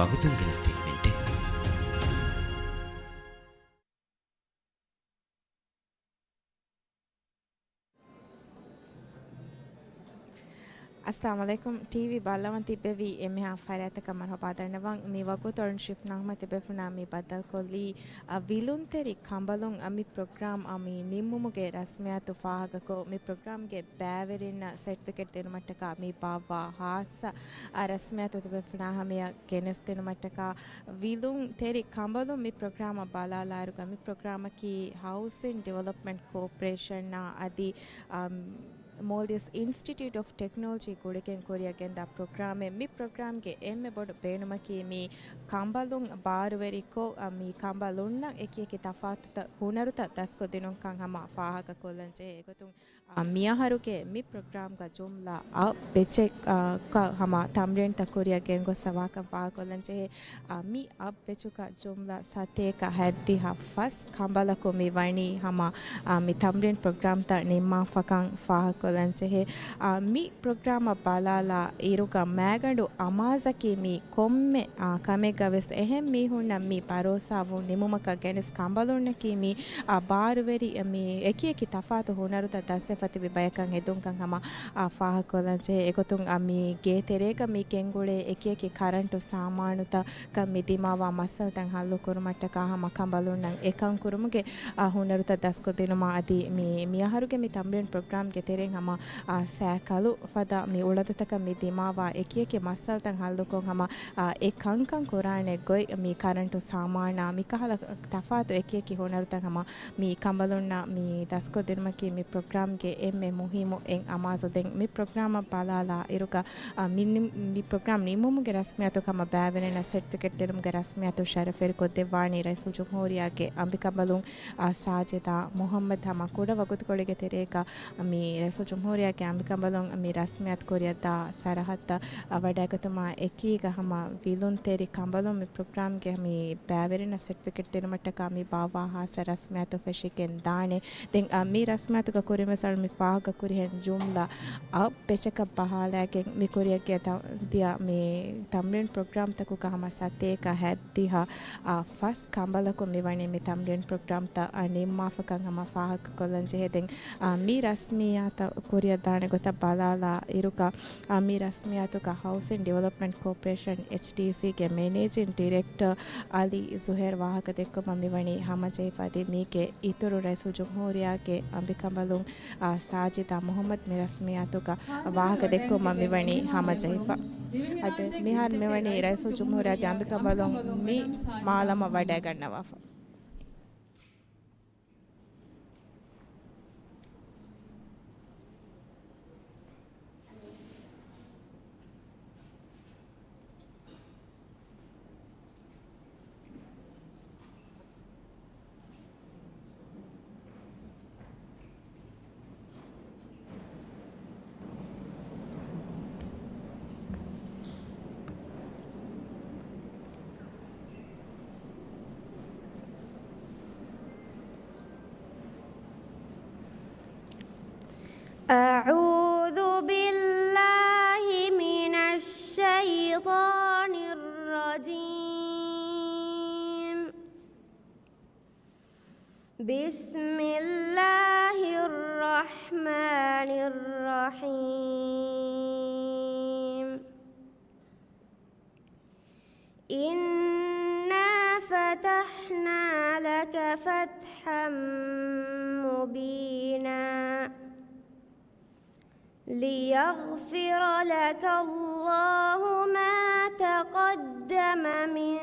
වගතුන් ගෙනස්තීමෙන්ට Assalamu alaikum TV ballawan tibbevi emeha farata kamar hopadarnawan mi wagu torn shift nahma tibbefuna mi badal kolli vilun teri kambalun ami program ami nimmumuge rasmiyatu fahaga ko mi program ge bæverin certificate denumattaka mi bawa hasa rasmiyatu tibbefuna hamiya genes denumattaka vilun teri kambalun mi program balalaruga mi program ki housing development corporation na adi Maldives Institute of Technology Kudiken Korea genda program mi program ge emme bod beenuma ki mi kambalun baarveri ko mi kambalunna ekiyeki tafatuta hunaruta dasko dinun kan hama fahaka kollanje egotun miyaharuge mi program ga jumla a beche ka hama tamren ta Korea gengo sawaka fahaka kollanje mi ab bechuka jumla sateka haddi hafas kambala ko mi wani hama mi tamren program ta nimma fakan fahaka lanche mi program balala iruga magandu amazaki mi komme kame gaves ehem mi hunna mi parosa vu nimumaka genes kambalunna ki mi barveri mi ekiyeki tafatu hunaruta dasefati bi bayakan edunkan hama faha kolanche egotun ami ge tereka mi kengule ekiyeki current samanuta kam mi dimawa masal tan hallu kurumatta ka hama kambalunna ekan kurumuge hunaruta dasko dinuma adi mi miyaharuge mi tamren program ge teren hama sෑkalu fada mi uladutaka mi dimawa ekiyeki masal tan hallukon hama ekankan kurane goi mi karantu samana mi kahala tafatu ekiyeki honarutan hama mi kambalunna mi dasko dinmaki mi program ge emme muhimu en amazo den mi program balala iruka mi program nimum ge rasmiyatu kama bæverena certificate denum ge rasmiyatu sharafer ko devani raisul jumhuriya ge ambikabalun sajida muhammad hama kuda wagut kolige tereka mi raisul jumhuriya ke ambikabalun mi rasmiyat koriyata sarahatta awadagatuma ekiga hama vilun teri kambalun mi program ge mi bæverena certificate denumatta ka mi bawa ha rasmiyatu feshiken dane den mi rasmiyatu ga korimesal mi faga kurihen jumla ab pechaka bahala gen mi koriya ke dia mi tamren program taku ka hama sateka haddi ha fas kambala ko mi wani mi tamren program ta nimma fakan hama faga kolanje heden mi rasmiyata koriya dane gota balala iruka mi rasmiyatu ka housing development corporation HDC ke managing director Ali Zuhair wahaka dekko mami wani hama jaifadi mi ke ituru raisul jumhuriya ke ambikabalun sajida muhammad mi rasmiyatu ka wahaka dekko mami wani hama jaifa ad mihar me wani raisul jumhuriya ke ambikabalun mi malama wada gannawa أعوذ بالله من الشيطان الرجيم بسم الله الرحمن الرحيم إنا فتحنا لك فتحا مبينا ليغفر لك الله ما تقدم من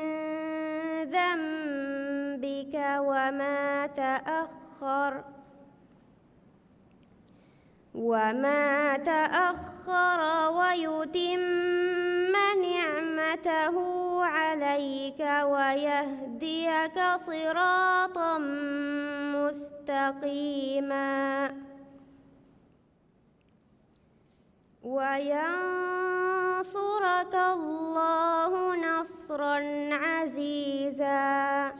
ذنبك وما تأخر ويتم نعمته عليك ويهديك صراطا مستقيما وينصرك الله نصرا عزيزا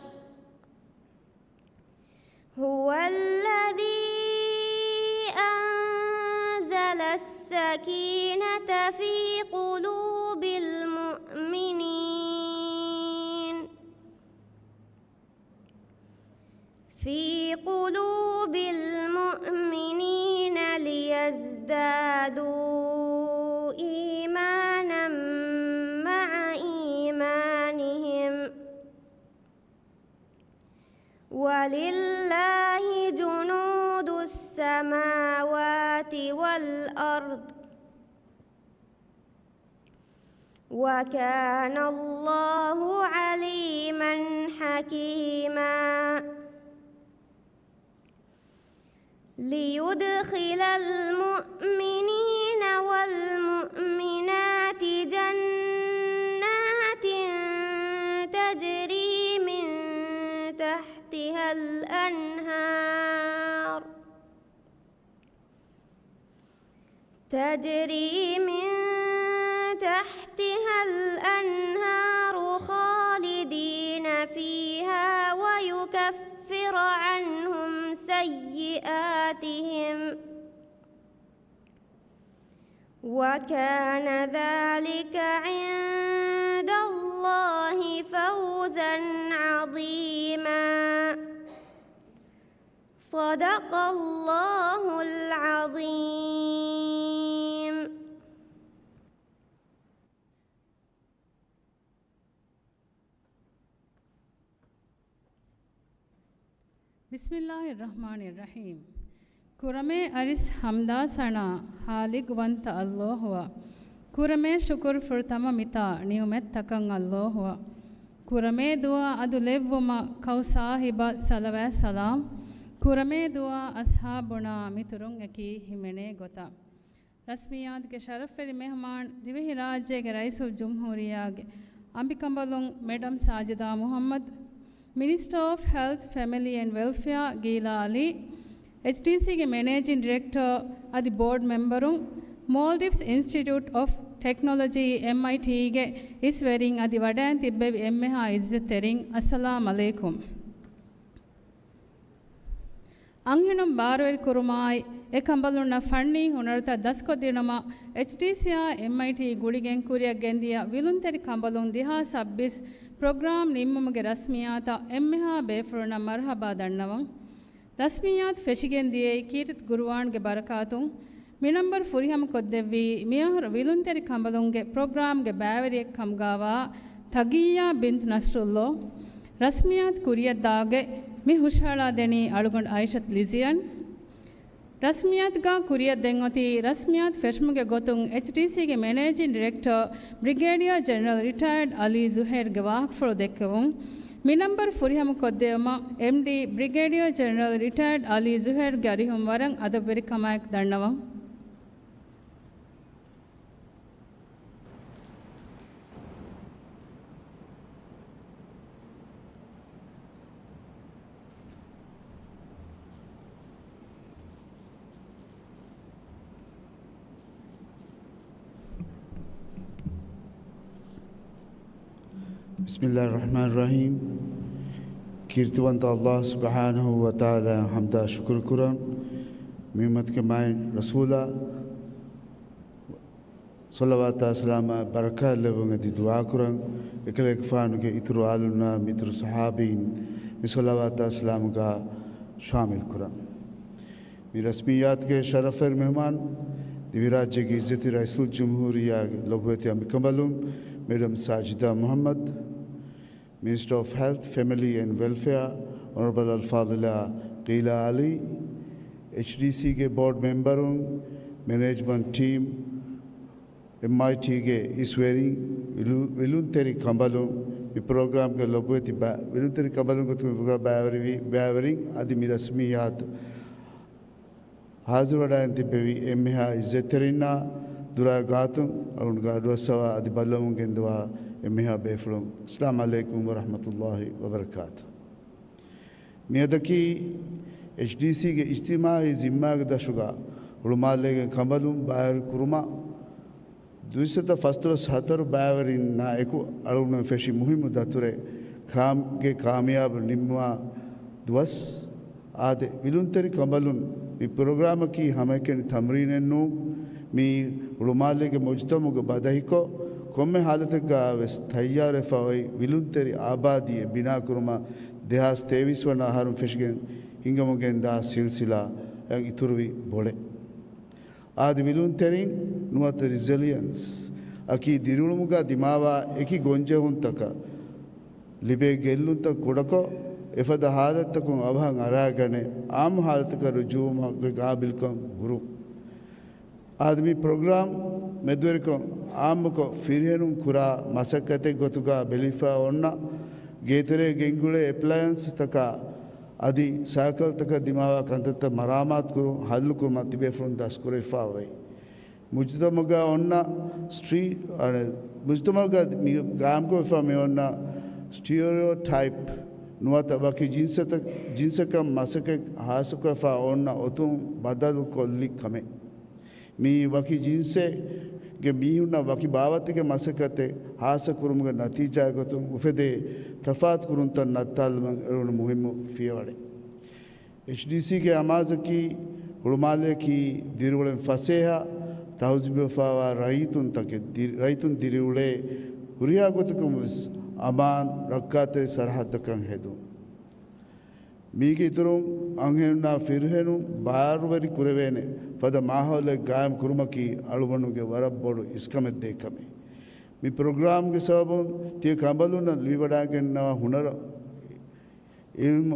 هو الذي أنزل السكينة في قلوب المؤمنين قلوب المؤمنين ليزدادوا إيمانا مع إيمانهم ولله جنود السماوات والأرض وكان الله عليما حكيما ليدخل المؤمنين والمؤمنات جنات تجري من تحتها الأنهار خالدين فيها ويكفر عنهم سيئاتهم وكان ذلك عند الله فوزا عظيما صدق الله العظيم. Bismillahirrahmanirrahim. Kurame aris hamda sana halik wanta Allahwa. Kurame shukur furtama mita niumet takan Allahwa. Kurame dua adu levvuma kau sahiba salawa salam. Kurame dua ashabuna miturung eki himene gota. Rasmiyat ke sharaf feri mehman divihi rajye ke Raisul Jumhuriya ke Ambikambalung Madam Sajida Muhammad, Minister of Health, Family and Welfare Geela Ali, HTC ke Managing Director adi Board Memberung, Maldives Institute of Technology MIT ke iswearing adi wadan tibbe emmeha izzetering. Assalamu alaikum. Anghinum barwer kurumai ekambalunna fanni hunarta dasko dinama HTCA MIT gudigen kuriya gendiya vilunteri kambalun diha sabbis program nimmumuge rasmiyata emmeha befuruna marhaba dannawan rasmiyat feshigendiye kirit gurwan ge barakatun minambar furiham koddevvi miyahur vilunteri kambalunge program ge baveri kamgawa tagiya bint nasrullo rasmiyat kuriya dage mi hushala deni alugond Aishat Lizian rasmiyat ga kuriya dengoti rasmiyat feshmuge gotun HTC ge Managing Director Brigadier General Retired Ali Zuhair ge wahak fro dekkavun minambar furiham koddevama MD Brigadier General Retired Ali Zuhair ge arihum warang adaveri kamayak dannawan. Bismillahirrahmanirrahim. Kirtiwanta Allah subhanahu wa ta'ala hamda shukr kuran. Mimmat kemain Rasula. Salawata salama barakah lewanga di dua kuran. Ikalek fanu ke itru aluna mitru sahabin. Salawata salam ka shamil kuran. Mi rasmiyat ke sharafer mehman. Divirajye ki izzati Raisul Jumhuriya lobweti ambikambalun. Madam Sajida Muhammad, Minister of Health, Family and Welfare, Honorable Al-Fadila Geela Ali, HDC ke Board Member, Management Team, MIT ke iswearing, vilunteri kambalung, i program ke lobweti vilunteri kambalung ko tumi program bavering adi mirasmiyat hazir wadayan tibevi emmeha izzeterina dura gatum aunga dosawa adi ballum gendwa emmeha beflum. Assalamu alaikum wa rahmatullahi wa barakatuh. Miyadaki HDC ke ijtimai zimma ke dashuga ulumale ke kambalum bayar kuruma duisata fastra satar bayarin na eku alumna feshi muhimu dature kam ke kamyab nimma duas ade vilunteri kambalun mi program ki hamaken tamrine nu mi ulumale ke mujtamu ke badahiko komme halate ga ves tayyare fawai vilunteri abadi bina kuruma dehas 23 wana harum feshgen ಹಿಂಗಮುಗೆಂದ ಸಿಲ್ಸಿಲಾ ಇತುರುವಿ ಬೊಳೆ ಆದಿ ವಿಲುನ್ ತೆರಿನ್ ನುವತ ರಿಸಲಿಯನ್ಸ್ ಅಕಿ ದಿರುಳುಮುಗ ದಿಮಾವ ಎಕಿ ಗೊಂಜೆ ಹುಂತಕ ಲಿಬೆ ಗೆಲ್ಲುಂತ ಕುಡಕೊ ಎಫದ ಹಾಲತ್ತಕು ಅವಹಂ ಅರಾಗಣೆ am ಹಾಲತಕ ರುಜುಮ ಗಾಬಿಲ್ಕಂ ಹುರು ಆದಮಿ program ಮೆದ್ವರಿಕೊ ಆಮಕೊ ಫಿರಿಯನು ಕುರಾ ಮಸಕ್ಕತೆ ಗೊತುಗ ಬೆಲಿಫಾ ಒನ್ನ ಗೇತರೆ ಗೆಂಗುಳೆ appliances ತಕ ಅದಿ ಸಾಕಲ್ ತಕ ದಿಮಾವ ಕಂತತ್ತ ಮರಾಮಾತ್ ಕುರು ಹಲ್ಲು ಕುರು ತಿಬೆ ಫ್ರೊನ್ ದಸ್ಕುರೆಫಾ Y ಮುಜ್ತಮಗ ಒನ್ನ Stree ಮುಜ್ತಮಗ ಗಾಮ್ಕೊ ಫಾ ಮೆ ಒನ್ನ stereo type ನುವತ ಬಕಿ ಜಿನ್ಸಕ ಮಸಕ ಹಾಸಕ ಫಾ ಒನ್ನ ಒತುಂ ಬದಲು ಕೊಲ್ಲಿ ಕಮೆ me ವಕಿ ಜಿನ್ಸೆಗೆ ಮೀಹುನ್ನ ವಕಿ ಬಾವತಿಗೆ ಮಸಕತೆ ಹಾಸ ಕುರುಮುಗ ನತೀಜಾಗತು ಉಫೆದೆ ತಫಾತ್ ಕುರುಂತ ನತ್ತಾಲ್ಮ ಎರುಣ ಮುಹಿಮ್ಮು ಫಿಯವಡೆ HDCಗೆ ಅಮಾಜಕಿ ಹುಳುಮಾಲೆಕಿ ದಿರುವಳೆ ಫಸೇಹ ತಹಜಿಬಫಾವ ರೈತುನ್ ದಿರುವಳೆ ಹುರಿಯಾಗೊತಕ Aman ರಕ್ಕಾತೆ ಸರಹದ್ದಕಂ ಹೆದು ಮೀಗೆ ಇತರು ಅಂಗೇನ ಫಿರ್ಹೆನು ಬಾರ್ವರಿ ಕುರವೇನೆ ಪದ ಮಾಹೌಲೆ ಗಾಯಂ ಕುರುಮಕಿ ಅಳುವಣುಗೆ ವರಬ್ಬೋಡು ಇಸ್ಕಮೆದ್ದೆ ಕಮೆ ಮಿ ಪ್ರೋಗ್ರಾಮ್ಗೆ ಸಬು ತಿ ಕಂಬಲುನ ಲೀವಡಾಗೆನ್ನ ಹುನರ ಇಲ್ಮ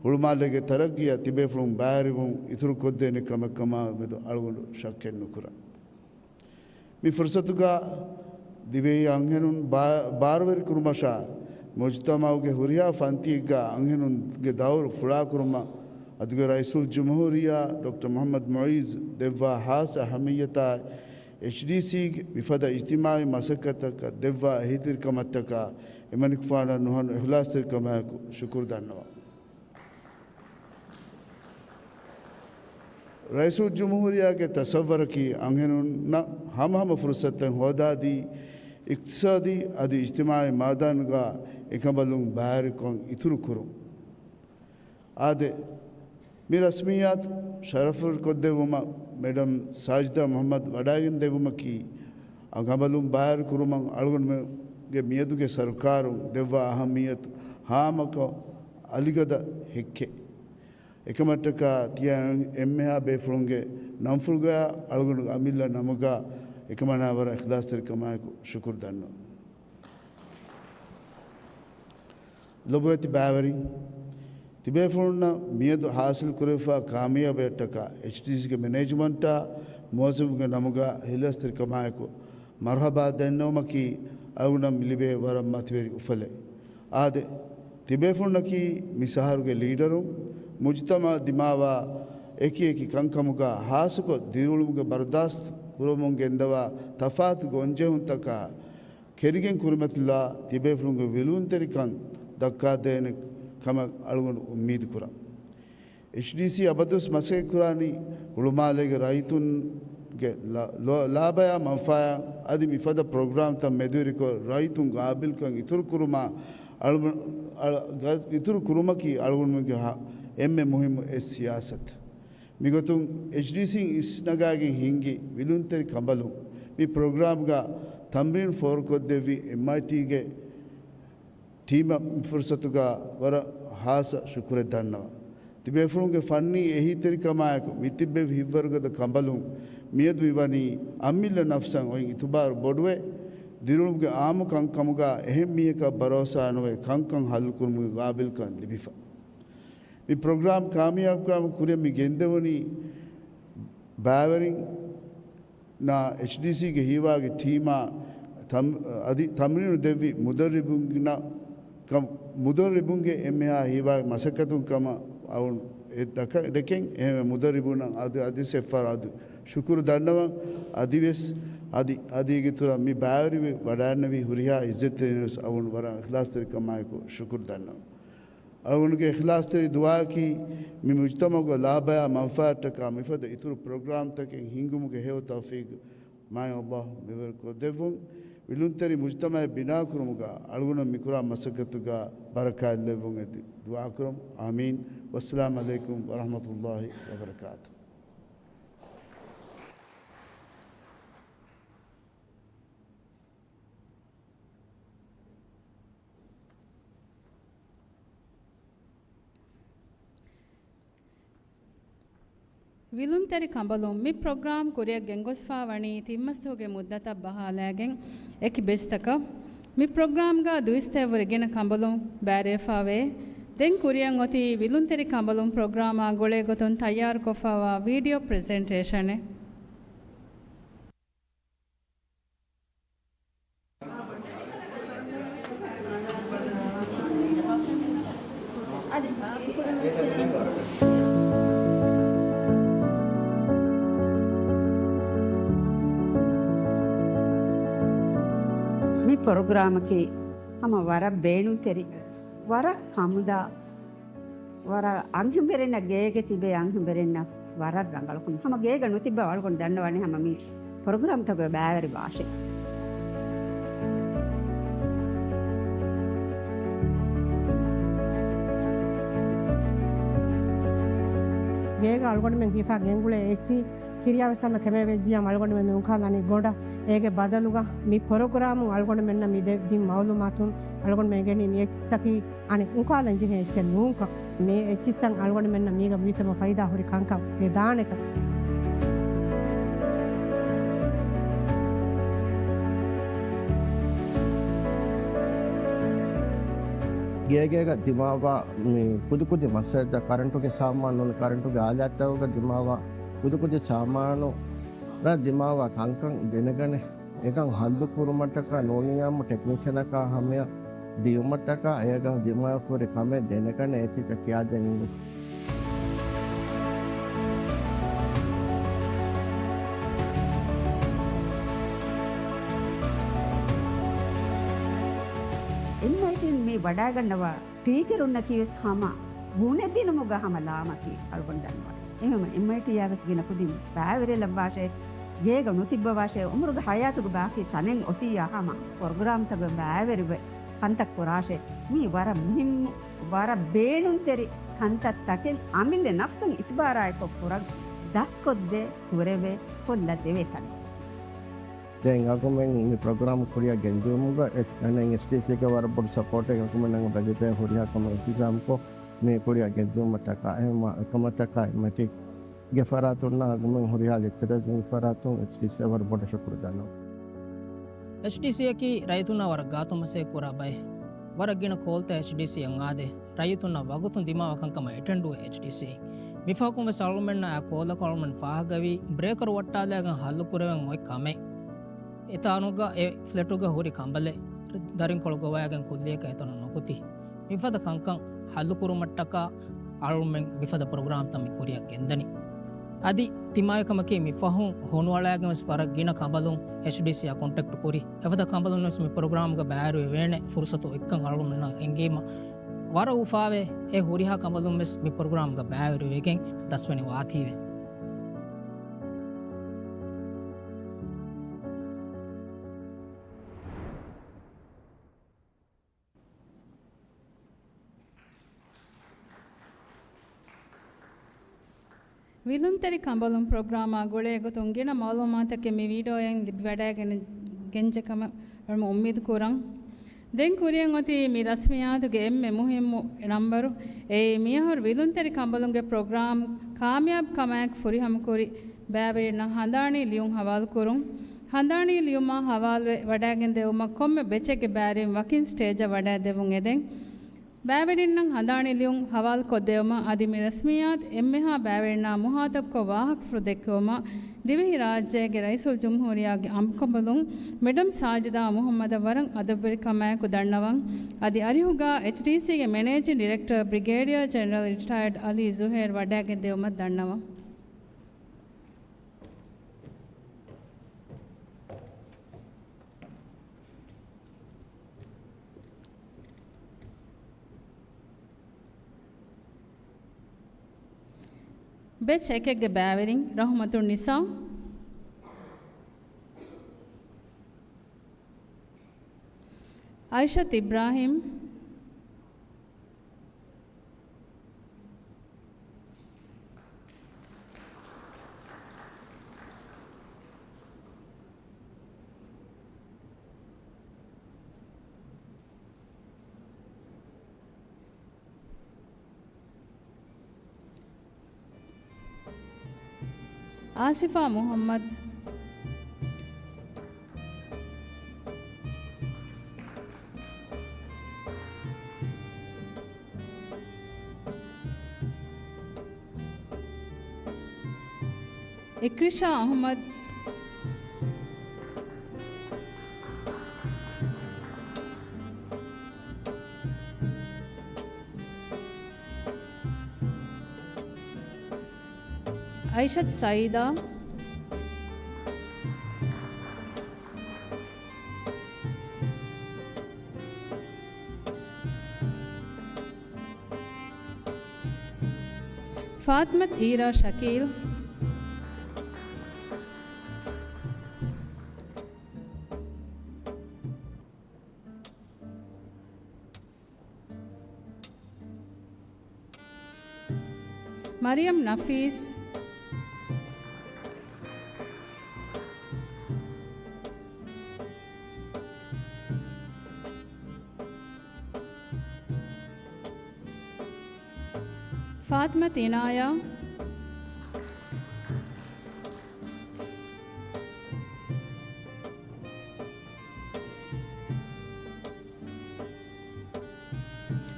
ಹುಳುಮಾಲೆಗೆ ತರಗಿಯ ತಿಬೇಫ್ಲುಂ ಬಾರಿವು ಇತರು ಕೊದ್ದೇನೆ ಕಮ ಮೆದು ಅಳುಗೊಂಡು ಶಕ್ಕೆನ್ನು ಕುರ ಮಿ ಫುರ್ಸತುಗ ದಿವೆ ಅಂಗೇನು ಬಾರ್ವರಿ ಕುರುಮಶ ಮುಜ್ತಮಾವುಗೆ ಹುರಿಯಾ ಫಂತಿಗ ಅಂಗೇನುಗೆ ದೌರ್ ಫುಳಾ ಕುರುಮ ಅದುಗೆ ರೈಸುಲ್ ಜುಮ್ಹೂರಿಯಾ ಡಾಕ್ಟರ್ ಮೊಹಮ್ಮದ್ ಮೊಯಿಜ್ ದೆವ್ವ ಹಾಸ ಅಹಮಿಯತ HDC ವಿಫದ ಇಜ್ತಿಮಾಯಿ ಮಸಕತಕ ದೆವ್ವ ಹಿತಿರ್ಕ ಮಟ್ಟಕ ಎಮನಿಕ್ಫಾನ ನುಹನ್ ಇಹ್ಲಾಸ್ತಿರ್ಕ ಮಹಕು ಶುಕುರ್ ದನ್ನವ ರೈಸುಲ್ ಜುಮ್ಹೂರಿಯಾಗೆ ತಸವ್ವರಕಿ ಅಂಗೇನುನ್ನ ಹಮ ಫುರ್ಸತ್ತಂ ಹೋದಾದಿ ಇಕ್ತಿಸಾದಿ ಅದು ಇಜ್ತಿಮಾಯಿ ಮಾದಾನ್ಗ එකබලුන් බාරිකොන් ඉතුරු කුරු ආදේ මේ රස්මියාත් ශරෆුල් කොද්දෙවුම මෙඩම් සාජිදා මොහම්මද් වඩාගෙන දෙවුමකි අගබලුන් බාර කුරුමන් අලුගුන්ගේ මියදුගේ සර්කාරු දෙවවා අහමියත් හාමක අලිගද හෙක්කේ එකමට්ටක තියන් එම්මහා බේෆුන්ගේ නම්ෆුල්ගා අලුගුන් අමිල්ලා නමගා එකමනාවර ඉඛලාස් තරිකමායක ශුක්‍ර් දන්නවා ලොබති බෑවරි තිබේෆුන්න මියදු හාසිල් කුරෙෆා කාමියාබේටක HDCගේ මැනේජ්මන්ට් මොසුගේ නමුගා හිලස්තර කමායක මර්හබා දෙන්නෝමකි අවුනම් මිලිබේ වරම් මතවේරි උෆලේ ආදේ තිබේෆුන්නකි මිසහරුගේ ලීඩරු මුජ්තමා දිමාවා ඒකී කංකමුගා හාසක දිරුළුගේ බර්දාස්ත් කුරමුන්ගේ එන්දවා තෆාත් ගොන්ජෙහුන්තක කෙරිගෙන් කුරුමතුල්ලා තිබේෆුන්ගේ විලුන්තරිකන් දක්කා දෙන කම අලුගුණ උම්මීද කුරා HDC අබදුස් මසේ කුරානි උළුමාලේගේ රයිතුන්ගේ ලාභය මන්ෆාය අදි මිෆද ප්‍රෝග්‍රෑම් තම මෙදුරිකෝ රයිතුන් ගාබිල්කන් ඉතුරු කුරුමා ඉතුරු කුරුමකි අලුගුණගේ එම්මෙ මුහිම් ඒ සියාසත් මිගතුන් HDC ඉස්නගාගෙන් හිංගි විලුන්තරි කඹලු මේ ප්‍රෝග්‍රෑම් ගා තම්රින් ෆෝර් කොද්දෙවි MITගේ ටීම ෆුර්සතුග වර ಹಾಸ ಶುಕ್ರೆ ದನ್ನವ ತಿಬೇಫುಳುಗೆ ಫನ್ನಿ ಎಹಿ ತೆರಿಕಮಾಯಕ ಮಿತಿಬ್ಬೆ ಹಿವ್ವರ್ಗದ ಕಂಬಲು ಮಿಯದು ವಿವನಿ ಅಮ್ಮಿಲ್ಲ ನಫ್ಸಂ ಒಯ್ ಇತುಬಾರ್ ಬೊಡುವೆ ದಿರುಳುಗೆ ಆಮು ಕಂಕಮುಗ ಎಹೆಂ ಮಿಯಕ ಭರೋಸಾ ಅನುವೆ ಕಂಕಂ ಹಲ್ಲು ಕುರ್ಮುಗೆ ಗಾಬಿಲ್ ಕನ್ ಲಿಬಿಫ ಈ ಪ್ರೋಗ್ರಾಮ್ ಕಾಮಿಯಾಬ್ ಕಾಮ ಕುರಿಯ ಮಿ ಗೆಂದವನಿ ಬಾವರಿಂಗ್ ನಾ HDCಗೆ ಹೀವಾಗಿ ಟೀಮ ಅದಿ ತಮ್ರೀನು ದೆವ್ವಿ ಮುದರ್ರಿಬುಂಗಿನ ಮುದರ್ರಿಬುಂಗೆ ಎಮ್ಮೆಹಾ ಹೀವಾಗಿ ಮಸಕತು ಕಮ ಅವನು ದಕೆಂ ಎಹೆ ಮುದರ್ರಿಬುನ ಅದು ಅದಿಸೆಫರ್ ಅದು ಶುಕ್ರು ದನ್ನವ ಅದಿವೆಸ್ ಅದಿಗೆ ತುರ ಮಿ ಬಾವರಿ ವಡಾನವಿ ಹುರಿಯಾ ಇಜ್ಜತ್ ಅವನು ವರ ಇಖ್ಲಾಸ್ ತರಿ ಕಮಾಯಕು ಶುಕ್ರು ದನ್ನವ ಅವನಿಗೆ ಇಖ್ಲಾಸ್ ತರಿ ದುವಾಕಿ ಮಿ ಮುಜ್ತಮಗ ಲಾಭಯ ಮಂಫಾಟಕ ಮಿಫದ ಇತರು ಪ್ರೋಗ್ರಾಮ್ ತಕೆ ಹಿಂಗುಮುಗೆ ಹೇವ ತೌಫೀಕ್ ಮಾಯ ಅಲ್ಲಾಹ್ ಮಿವರ್ಕೋ ದೆವ್ವಂ ವಿಲುಂತರಿ ಮುಜ್ತಮ ಬಿನಾ ಕುರುಮುಗ ಅಳುಗುಣ ಮಿಕುರಾ ಮಸಕತುಗ ಬರಕಾ ಲೆವ್ವಂ ಎದಿ ದುವಾ ಕುರಂ ಆಮೀನ್ ವಸ್ಸಲಾಮು ಅಲೈಕುಂ ವರಹಮತುಲ್ಲಾಹಿ ವಬರಕಾತು ವಿಲುಂತೆರಿ ಕಂಬಲು ಮಿ ಪ್ರೋಗ್ರಾಮ್ ಕುರಿಯ ಗೆಂಗೊಸ್ಫಾ ವಣಿ ತಿಮ್ಮಸ್ತುಗೆ ಮುದ್ದತ ಬಹಾಲಾಗೆಂ ಎಕಿ ಬೆಸ್ತಕ ಮಿ ಪ್ರೋಗ್ರಾಮ್ಗ ದುಯಿಸ್ತೇವರಿಗಿನ ಕಂಬಲು ಬ್ಯಾರೇಫಾವೆ ದೆನ್ ಕುರಿಯಂ ಒತಿ ವಿಲುಂತೆರಿ ಕಂಬಲು ಪ್ರೋಗ್ರಾಮ ಗೊಳೆ ಗೊತೊನ್ ತಯಾರು ಕೊಫಾವ ವಿಡಿಯೋ ಪ್ರೆಸೆಂಟೇಷನ್ మీ ప్రోగ్రామ్కి అమ్మ వర బేణు తెరి వర కముద వర అంగం బెరెన్న గేగ తిబే అంగం బెరెన్న వర రంగలకు హమ గేగ నుతిబ్బ వాళ్ళకొని దండవాణి హమ మీ ప్రోగ్రామ్ తగ బ్యావరి భాషೆ ගේග අල්ගොඩ මෙන් හිෆා ගෙන්ගුලේ එච්චි කිරියාවසම කෙමේ වෙජ්ජියා මල්ගොඩ මෙන් උන්කාදානි ගොඩ ඒගේ බදලුග මි ප්‍රෝග්‍රෑම් අල්ගොඩ මෙන්න මි දෙදින් මවුලුමාතුන් අල්ගොඩ මෙන් ගෙනි මි එච්චසකි අනි උන්කාදන් ජිහෙ එච්ච නූක මේ එච්චසන් අල්ගොඩ මෙන්න මීග විතම ෆයිදා හොරි කංකම් වේදානක ಗೇಗ ದಿಮಾವ ಕುದು ಕುದಿ ಮಸದ ಕರೆಂಟುಗೆ ಸಾಮಾನು ಕರೆಂಟುಗೆ ಆಜಾತವಾಗ ದಿಮಾವ ಕುದು ಕುದಿ ಸಾಮಾನು ರ ದಿಮಾವ ಕಂಕಂ ದಿನಗನೆ ಏಕಂ ಹಲ್ಲು ಕುರುಮಟ್ಟಕ ನೋನಿಯಮ್ಮ ಟೆಕ್ನಿಷಿಯನಕ ಹಮೆಯ ದಿಯುಮಟ್ಟಕ ಏಗ ದಿಮಾವ ಪುರಿ ಕಮೆ ದಿನಗನೆ ಏತಿ ಚಕ್ಯಾದೆಂಗು එන්නයිටින් මේ වඩා ගන්නවා ටීචර් උන්න කිවස් හම ගුණෙදිනමු ගහම ලාමසි අල්ගොන් දන්නවා එමම MIT යවස් ගෙන කුදින් බෑවරේ ලබාෂේ ගේග නොතිබ්බ වාෂේ උමරුග හයාතුග බාකි තනෙන් ඔතියා හම ප්‍රෝග්‍රෑම් තග බෑවරිව කන්තක් කොරාෂේ මේ වර මුහිම් වර බේනුන් තෙරි කන්තත් තකෙන් අමිල්ල නෆ්සන් ඉත්බාරාය කොපුරක් දස්කොද්දේ හුරෙවේ කොල්ල දෙවෙතන දැන් අකමෙන් මේ ප්‍රෝග්‍රෑම් කොරියා ගෙන්ජුමුග එනන් STC එක වර පොඩි සපෝට් එකක් අකමෙන් නම් බජට් එක හොරියා කම ඉතිසම්කෝ මේ කොරියා ගෙන්ජුමතක එහෙම එකමතක මැටි ගෙෆරාතුන්න අකමෙන් හොරියා ලෙක්චරර්ස් ගෙෆරාතුන් STC වර පොඩි ශුක්‍ර දානවා HDC కి రైతున్న వర గాతుమసే కురాబై వరగిన కోల్త HDC అంగాదే రైతున్న వగుతున్ దిమావ కంకమ ఎటెండు HDC మిఫాకుమ సాల్మెంన ఆ కోల కాల్మన్ ఫాహగవి బ్రేకర్ వట్టాలేగ హల్లు కురవెన్ మొయ్ కమే එතානුග ඒ ෆ්ලටුග හොරි කම්බලෙ දරින් කොළගොවයාගෙන් කුල්ලියක ඇතන නොකුති මිෆද කංකං හල්ලුකුරුමට්ටක අලුමෙන් මිෆද ප්‍රෝග්‍රෑම් තමි කුරියක් ගෙන්දනි අදි තිමායකමකේ මිෆහුන් හොනුවලායගම ස්පර ගින කම්බලුන් HDC කොන්ටැක්ට් කුරි එවද කම්බලුන් නස් මි ප්‍රෝග්‍රෑම්ග බෑරු වෙනේ ෆුර්සතු එක්කන් අලුමෙන් එංගේම වර උෆාවේ ඒ හොරිහා කම්බලුන් මෙස් මි ප්‍රෝග්‍රෑම්ග බෑරු වෙගෙන් දස්වනි වාතීවේ ವಿಲುಂತೆರಿ ಕಂಬಲುಂ ಪ್ರೋಗ್ರಾಮ ಗೊಳೆ ಗೊತ್ತೊಂಗಿನ ಮಾಲೂಮಾತಕ್ಕೆ ಮಿ ವಿಡಿಯೋಯನ್ ಲಿಬ್ವಡಾගෙන ಗೆಂಜಕಮ ಅಳ್ಮ ಉಮ್ಮೀದ್ ಕೂರಂ ದೆನ್ ಕುರಿಯನ್ ಒತಿ ಮಿ ರಸ್ಮಿಯಾದುಗೆ ಎಮ್ಮೆ ಮುಹಿಮ್ಮು ನಂಬರು ಏ ಮಿಯಹರ್ ವಿಲುಂತೆರಿ ಕಂಬಲುಂಗೆ ಪ್ರೋಗ್ರಾಮ್ ಕಾಮಯಾಬ್ ಕಮಾಕ್ ಫುರಿ ಹಮ್ ಕುರಿ ಬ್ಯಾಬರಿನ ಹಂದಾಣಿ ಲಿಯುಂ ಹವಾಲ್ ಕುರುಂ ಹಂದಾಣಿ ಲಿಯುಮ ಹವಾಲ್ ವಡಾගෙන ದೇವುಮ ಕೊಮ್ಮೆ ಬೆಚೆಗೆ ಬ್ಯಾರಿಂ ವಕಿನ್ ಸ್ಟೇಜ ವಡಾ ದೇವುಂ ಎದೆಂ බෑවැඩින්නම් හඳානිලියුම් හවල් කොද්දෙවම අධිමි රස්මියාත් එම්මෙහා බෑවැඩිනා මුහාතබ්කො වාහක් ෆෘ දෙක්කවම දිවෙහි රාජ්‍යයේ රයිසුල් ජුම්හූරියාගේ අම්කඹලුම් මෙඩම් සාජිදා මුහම්මද වරන් අදබරි කමෑකු දන්නවන් අධි අරිහුගා HTCගේ මැනේජින් ඩිරෙක්ටර් බ්‍රිගේඩියර් ජෙනරල් රිටයර්ඩ් අලි සුහේර් වඩාගෙන් දෙවමත් දන්නවා ಬೆಚ್ ಎಕೆಗ್ಗೆ ಬ್ಯಾವೆರಿಂಗ್ ರಹಮತುನ್ ನಿಸಾ ಐಷತ್ ಇಬ್ರಾಹಿಂ आसिफा मोहम्मद, इक्रिशा अहमद, आयशत साइदा, फातमत ईरा शकील, मरियम नफीस, फातमत इनाया,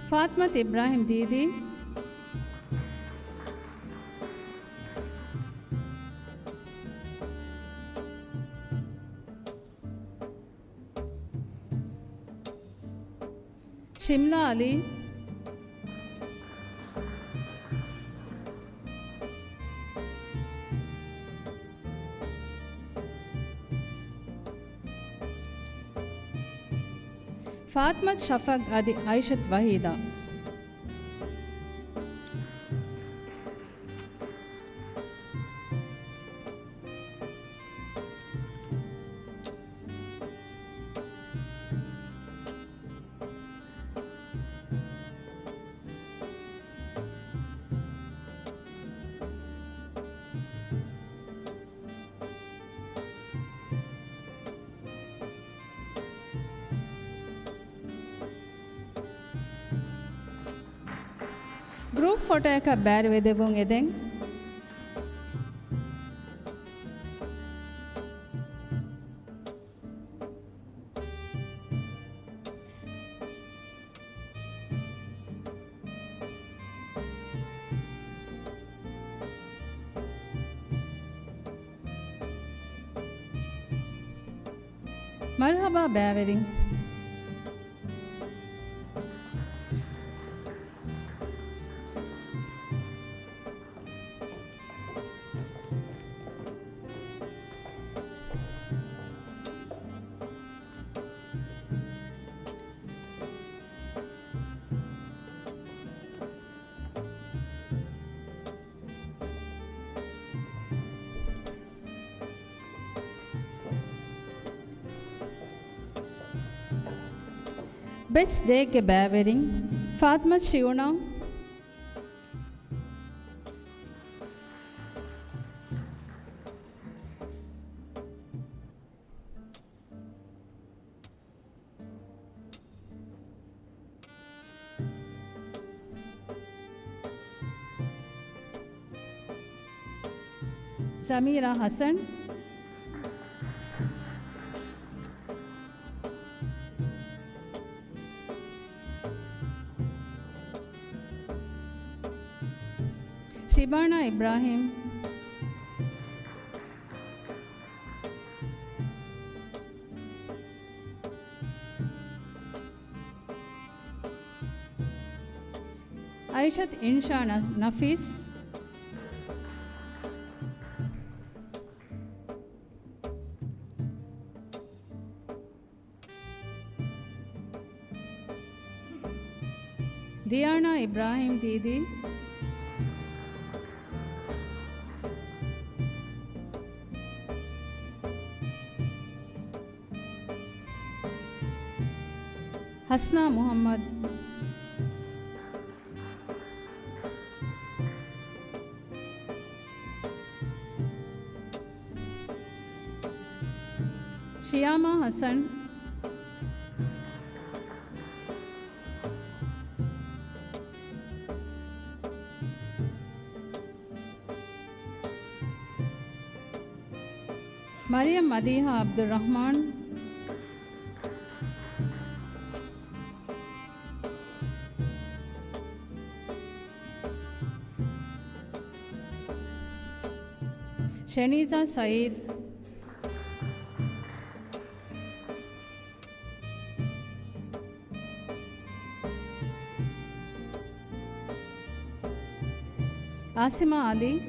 फातमत इब्राहिम दीदी, शिमला अली, फातमत शफक अदी आयशत वहीदा, ग्रुप फोटो एक बैर वेदेवों एदें मरहबा बैवरिंग Best day के बैवरिंग फातमत शिवना समीरा हसन शिबाना इब्राहिम आयशत इंशा नफीस Diyana Ibrahim Didi Hasna Mohammed Shiyama Hassan Mariam Madiha Abdul Rahman, Shaniza Saeed, Asima Ali,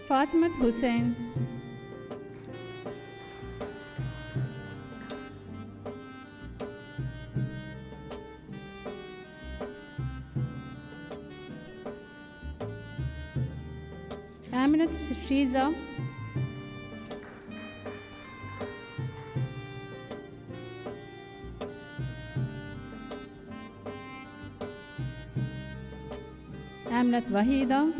Fatimat Hussain, Aminat Shiza, Aminat Wahida,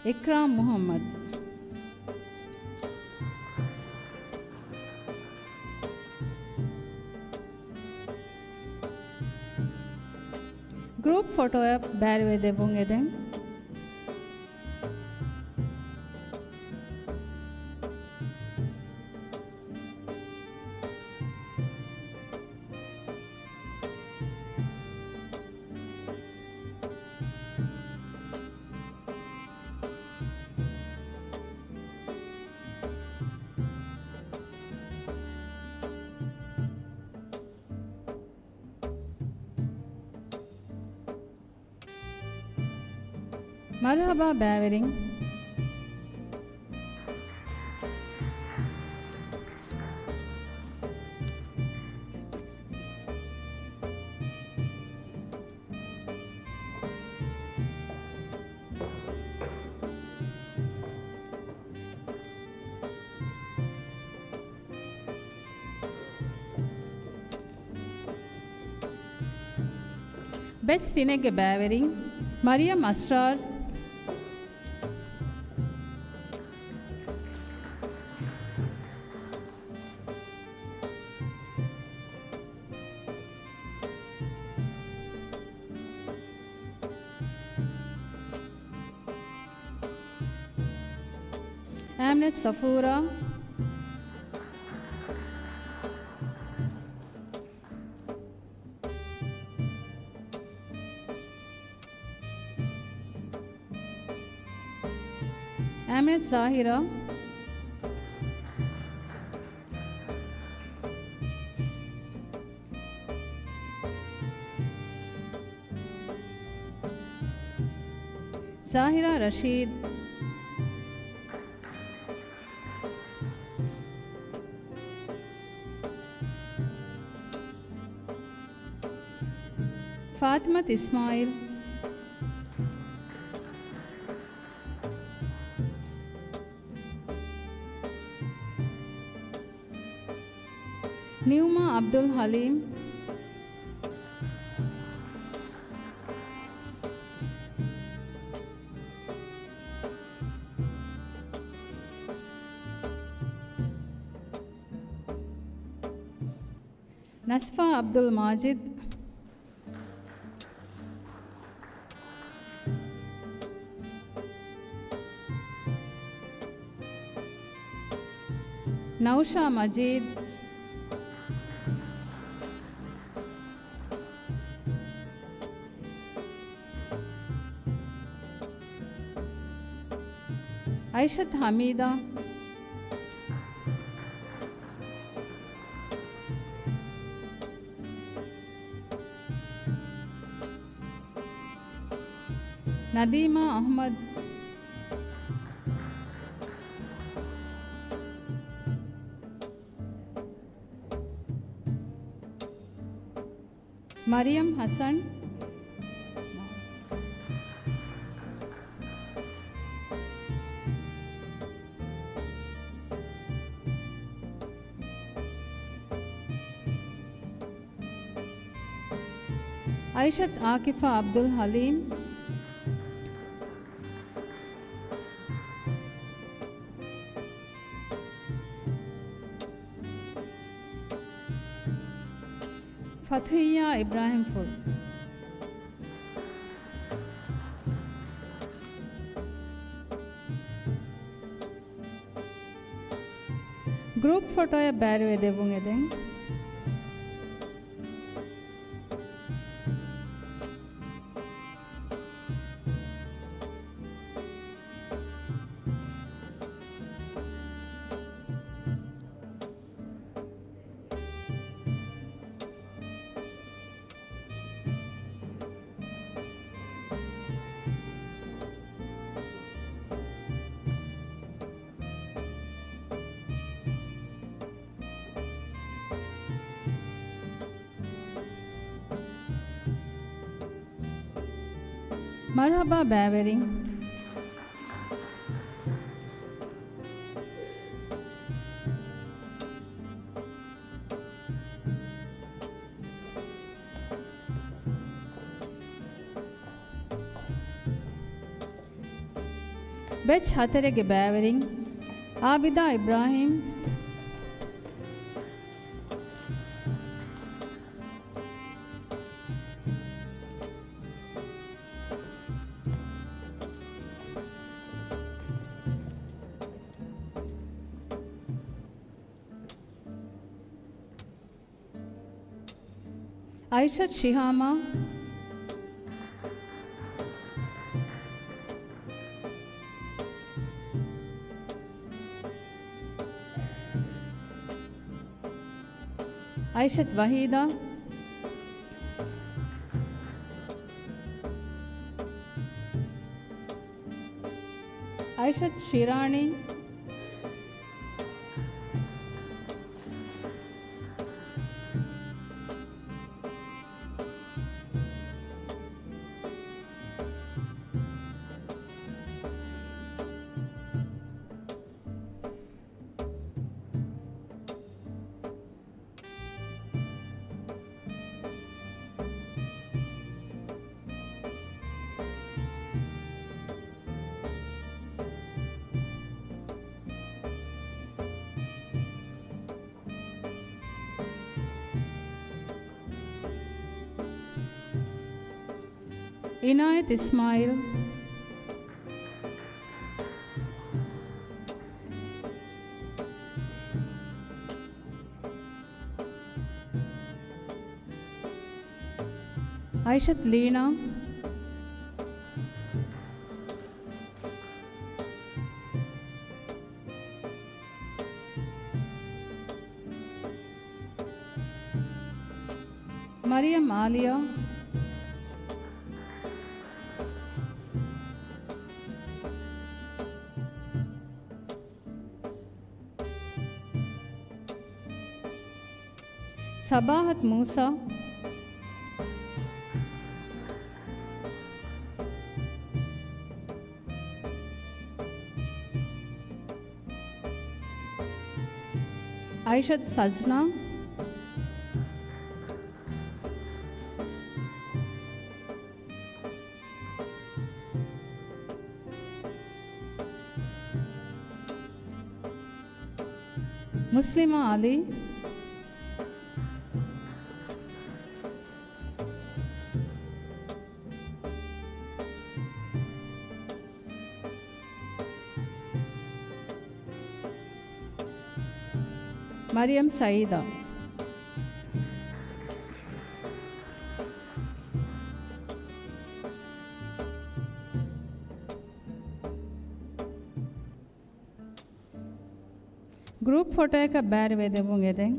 Ikram Muhammad, Group photo app Barwe Devungeden, Marhaba Bavering, Best Sinege Bavering, Mariam Asrar, Amnet Safura, Amnet Zahira, Zahira Rashid, Fatimat Ismail, Newma Abdul Halim, Nasfa Abdul Majid, Nausha Majid, Aishat Hamida, Nadima Ahmad, Mariam Hassan, Aishath Aakifa Abdul Haleem, Fathiya Ibrahim ಫುಲ್. Group ಫೋಟೋಯ ಬ್ಯಾರು ಎದೆವುಂ ಎದೆಂ ಮರ್ಹಬಾ ಬ್ಯಾವೆರಿ. ಬೆಚ್ ಹತರೆಗೆ ಬ್ಯಾವೆರಿಂಗ್ ಆಬಿದಾ ಇಬ್ರಾಹಿಂ, ಐಷತ್ ಶಿಹಾಮಾ, ಐಷತ್ ವಹೀದಾ, ಐಷತ್ ಶಿರಾಣಿ, ಇನಾಯತ್ ಇಸ್ಮಾಯಿಲ್, ಐಷತ್ ಲೀನಾ, ಮರಿಯಂ ಆಲಿಯಾ, ಸಬಾಹತ್ ಮೂಸಾ, ಐಷತ್ ಸಜ್ನಾ, ಮುಸ್ಲಿಮಾ ಅಲಿ, ಮರಿಯಂ ಸಯೀದಾ. ಗ್ರೂಪ್ ಫೋಟೋಯಕ ಬ್ಯಾರು ಎದೆವುಂ ಎದೆಂ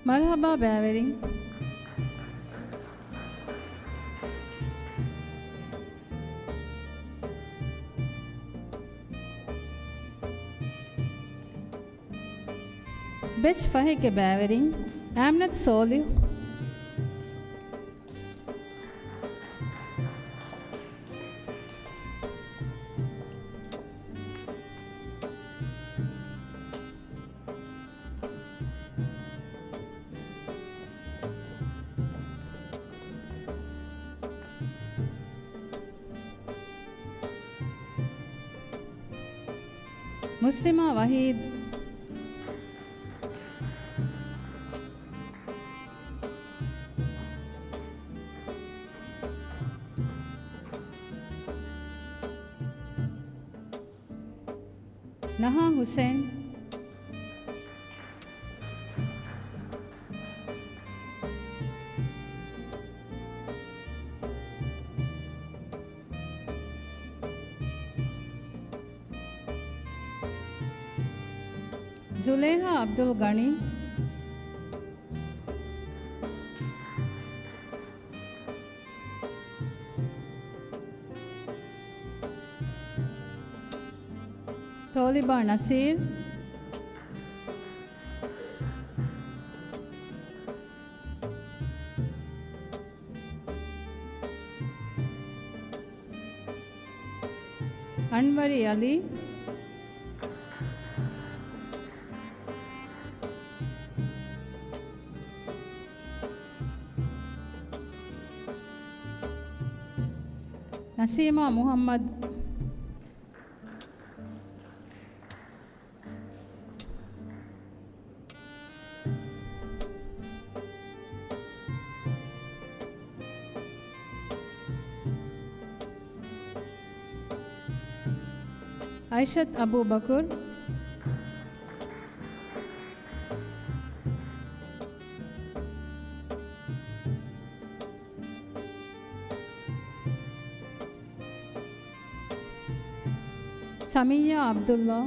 ಮರ್ಹಬಾ ಬ್ಯಾವೆರಿಂಗ್. ಬೆಚ್ ಫಹೆಕೆ ಬ್ಯಾವೆರಿಂಗ್. ಆಮ್ನತ್ ಸೋಲಿ. ಮುಸ್ಲಿಮಾ ವಹೀದ್. ನಹಾ ಹುಸೇನ್. ಜುಲೇಹಾ ಅಬ್ದುಲ್ ಗಣಿ. ತೋಲಿಬಾ ನಸೀರ್. ಅನ್ವರಿ ಅಲಿ. ನಸೀಮಾ ಮುಹಮ್ಮದ್. Aishath Abu Bakr. ಸಮಿಯಾ ಅಬ್ದುಲ್ಲಾ.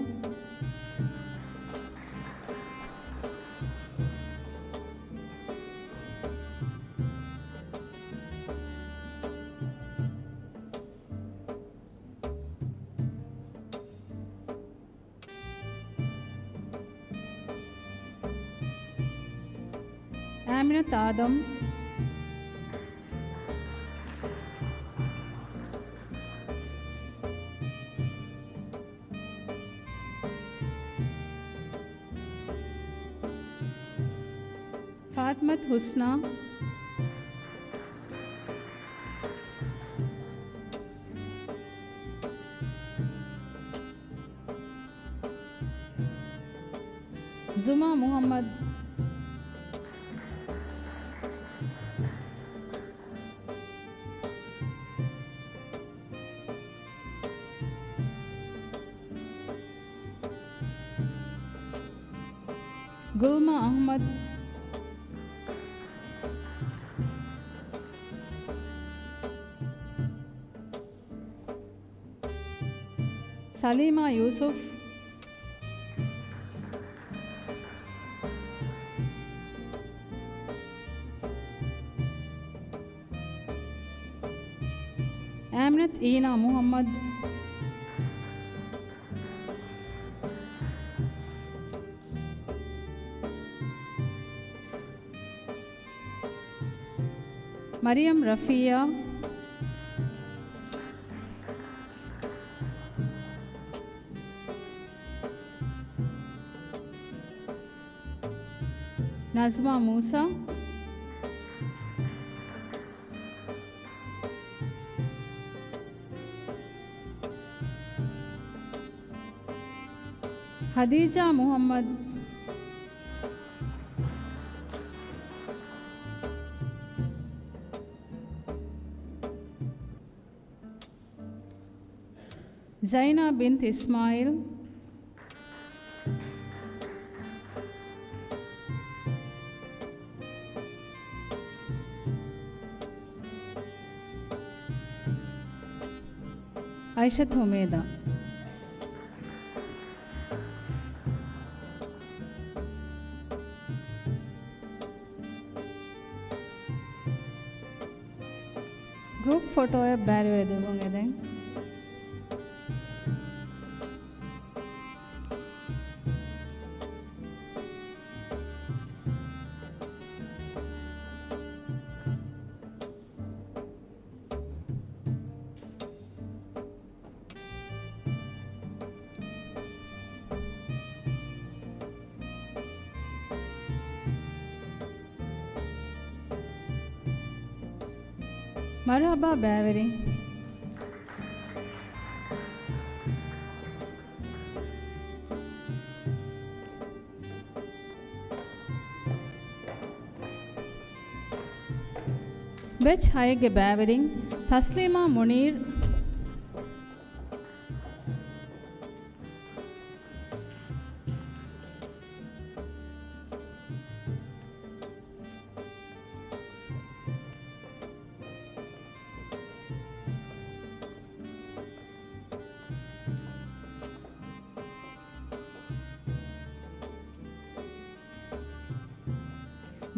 ಆಮಿನತ್ ಆದಮ್. ಫಾತ್ಮತ್ ಹುಸ್ನಾ. ಜುಮಾ ಮುಹಮ್ಮದ್. ಗುಲ್ಮಾ ಅಹ್ಮದ್. ಸಲೀಮಾ ಯೂಸುಫ್. ಆಮ್ನತ್ ಈನಾ ಮುಹಮ್ಮದ್. ಮರಿಯಂ ರಫಿಯಾ. ನಜ್ಮಾ ಮೂಸಾ. ಹದೀಜಾ ಮುಹಮ್ಮದ್. ज़ैना बिन्त इस्माइल. आयशत हुमेदा. ಗ್ರೂಪ್ ಫೋಟೋಯ ಬ್ಯಾರಿ ಎದುವಂಗಿದೆ. Marhaba Baveri. Bech Haige Bavering, Taslima Munir,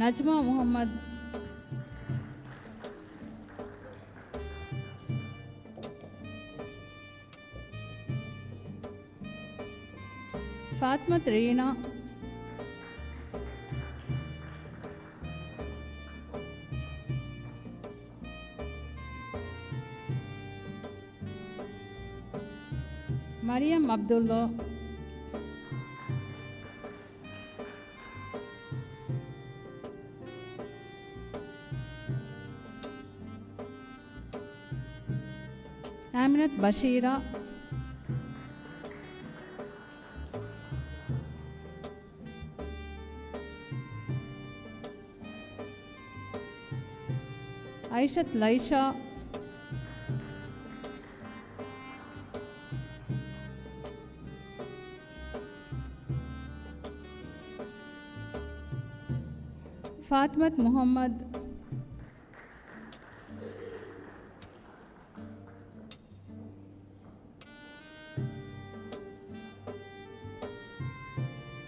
Najma Muhammad, Fatma Reena, Mariam Abdullah, Aminat Bashira, Aishat Laisha, Fatmat Muhammad,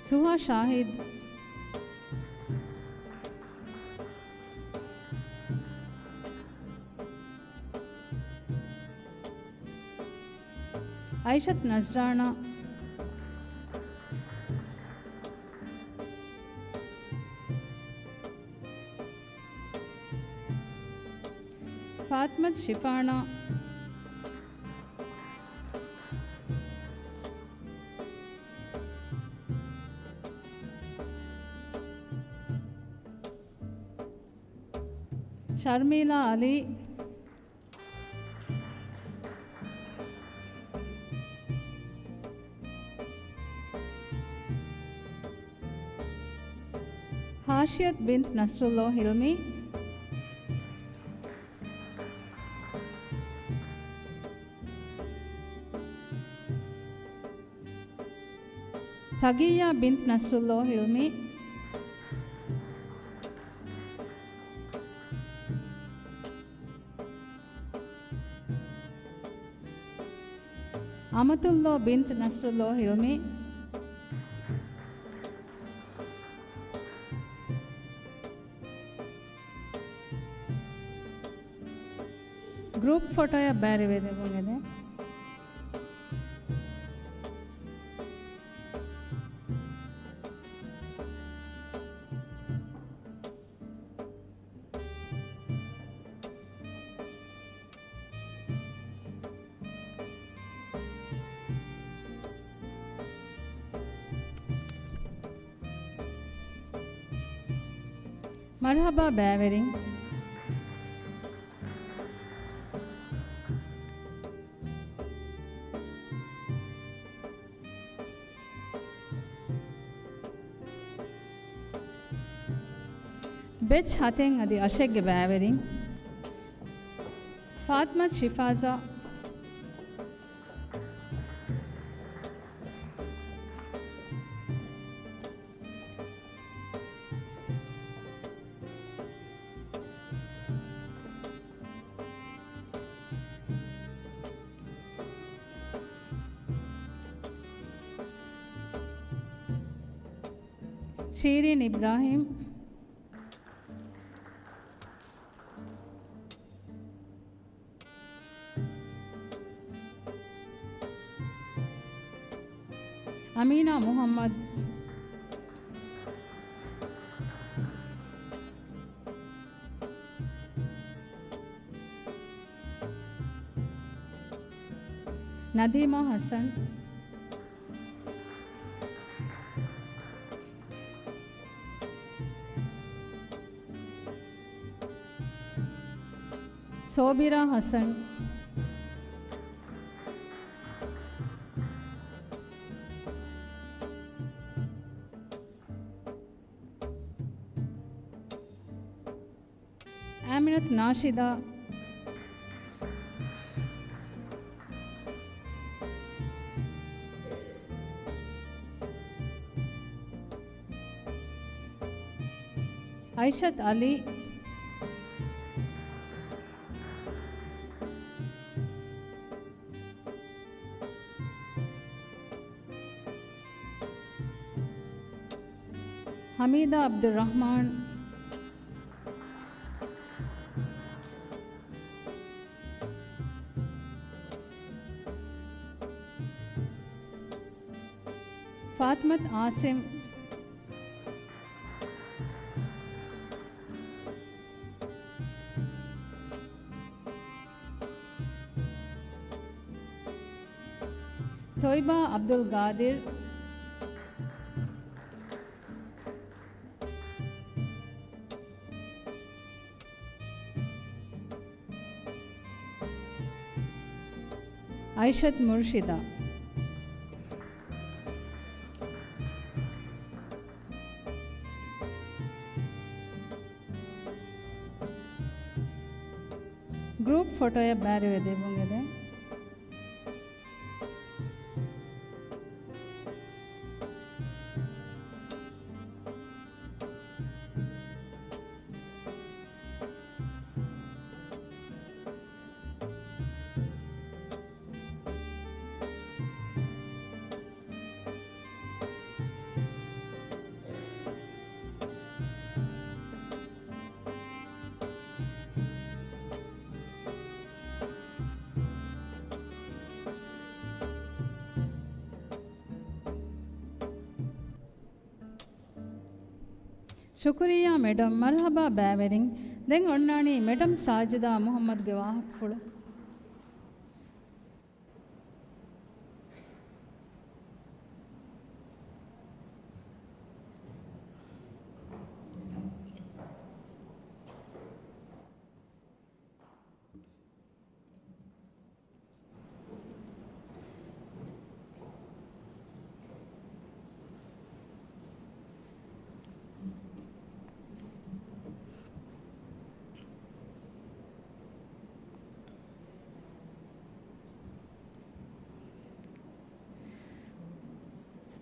Suha Shahid, Aishat Nazrana, Fatmat Shifana, Sharmila Ali, Hashiyat bint Nasrullah Hilmi, Thagiya bint Nasrullah Hilmi, Amatullah bint Nasrullah Hilmi, Group photo ya bari vedevungede. Marhaba Bavering. Bech Hateng adi Asheg Bavering. Fatma Shifaza, Shirin Ibrahim, Ameena Muhammad, Nadeema Hassan, Sobira Hassan, Aminath Nashida, Aishath Ali, Hameeda Abdul Rahman, Fathmath Asim, Toiba Abdul Gadir, Aishath Murshida. Group ಫೋಟೋಯ ಬ್ಯಾರೆ ಇದೆ ಬಂದಿದೆ. ಶುಕ್ರಿಯಾ madam, ಮರ್ಹಬಾ ಬ್ಯಾವೆರಿಂಗ್. ದೆಂಗ್ ಒಣ್ಣಾಣಿ madam Sajida ಮುಹಮ್ಮದ್ಗೆ ವಾಹಕ್ಫುಳು.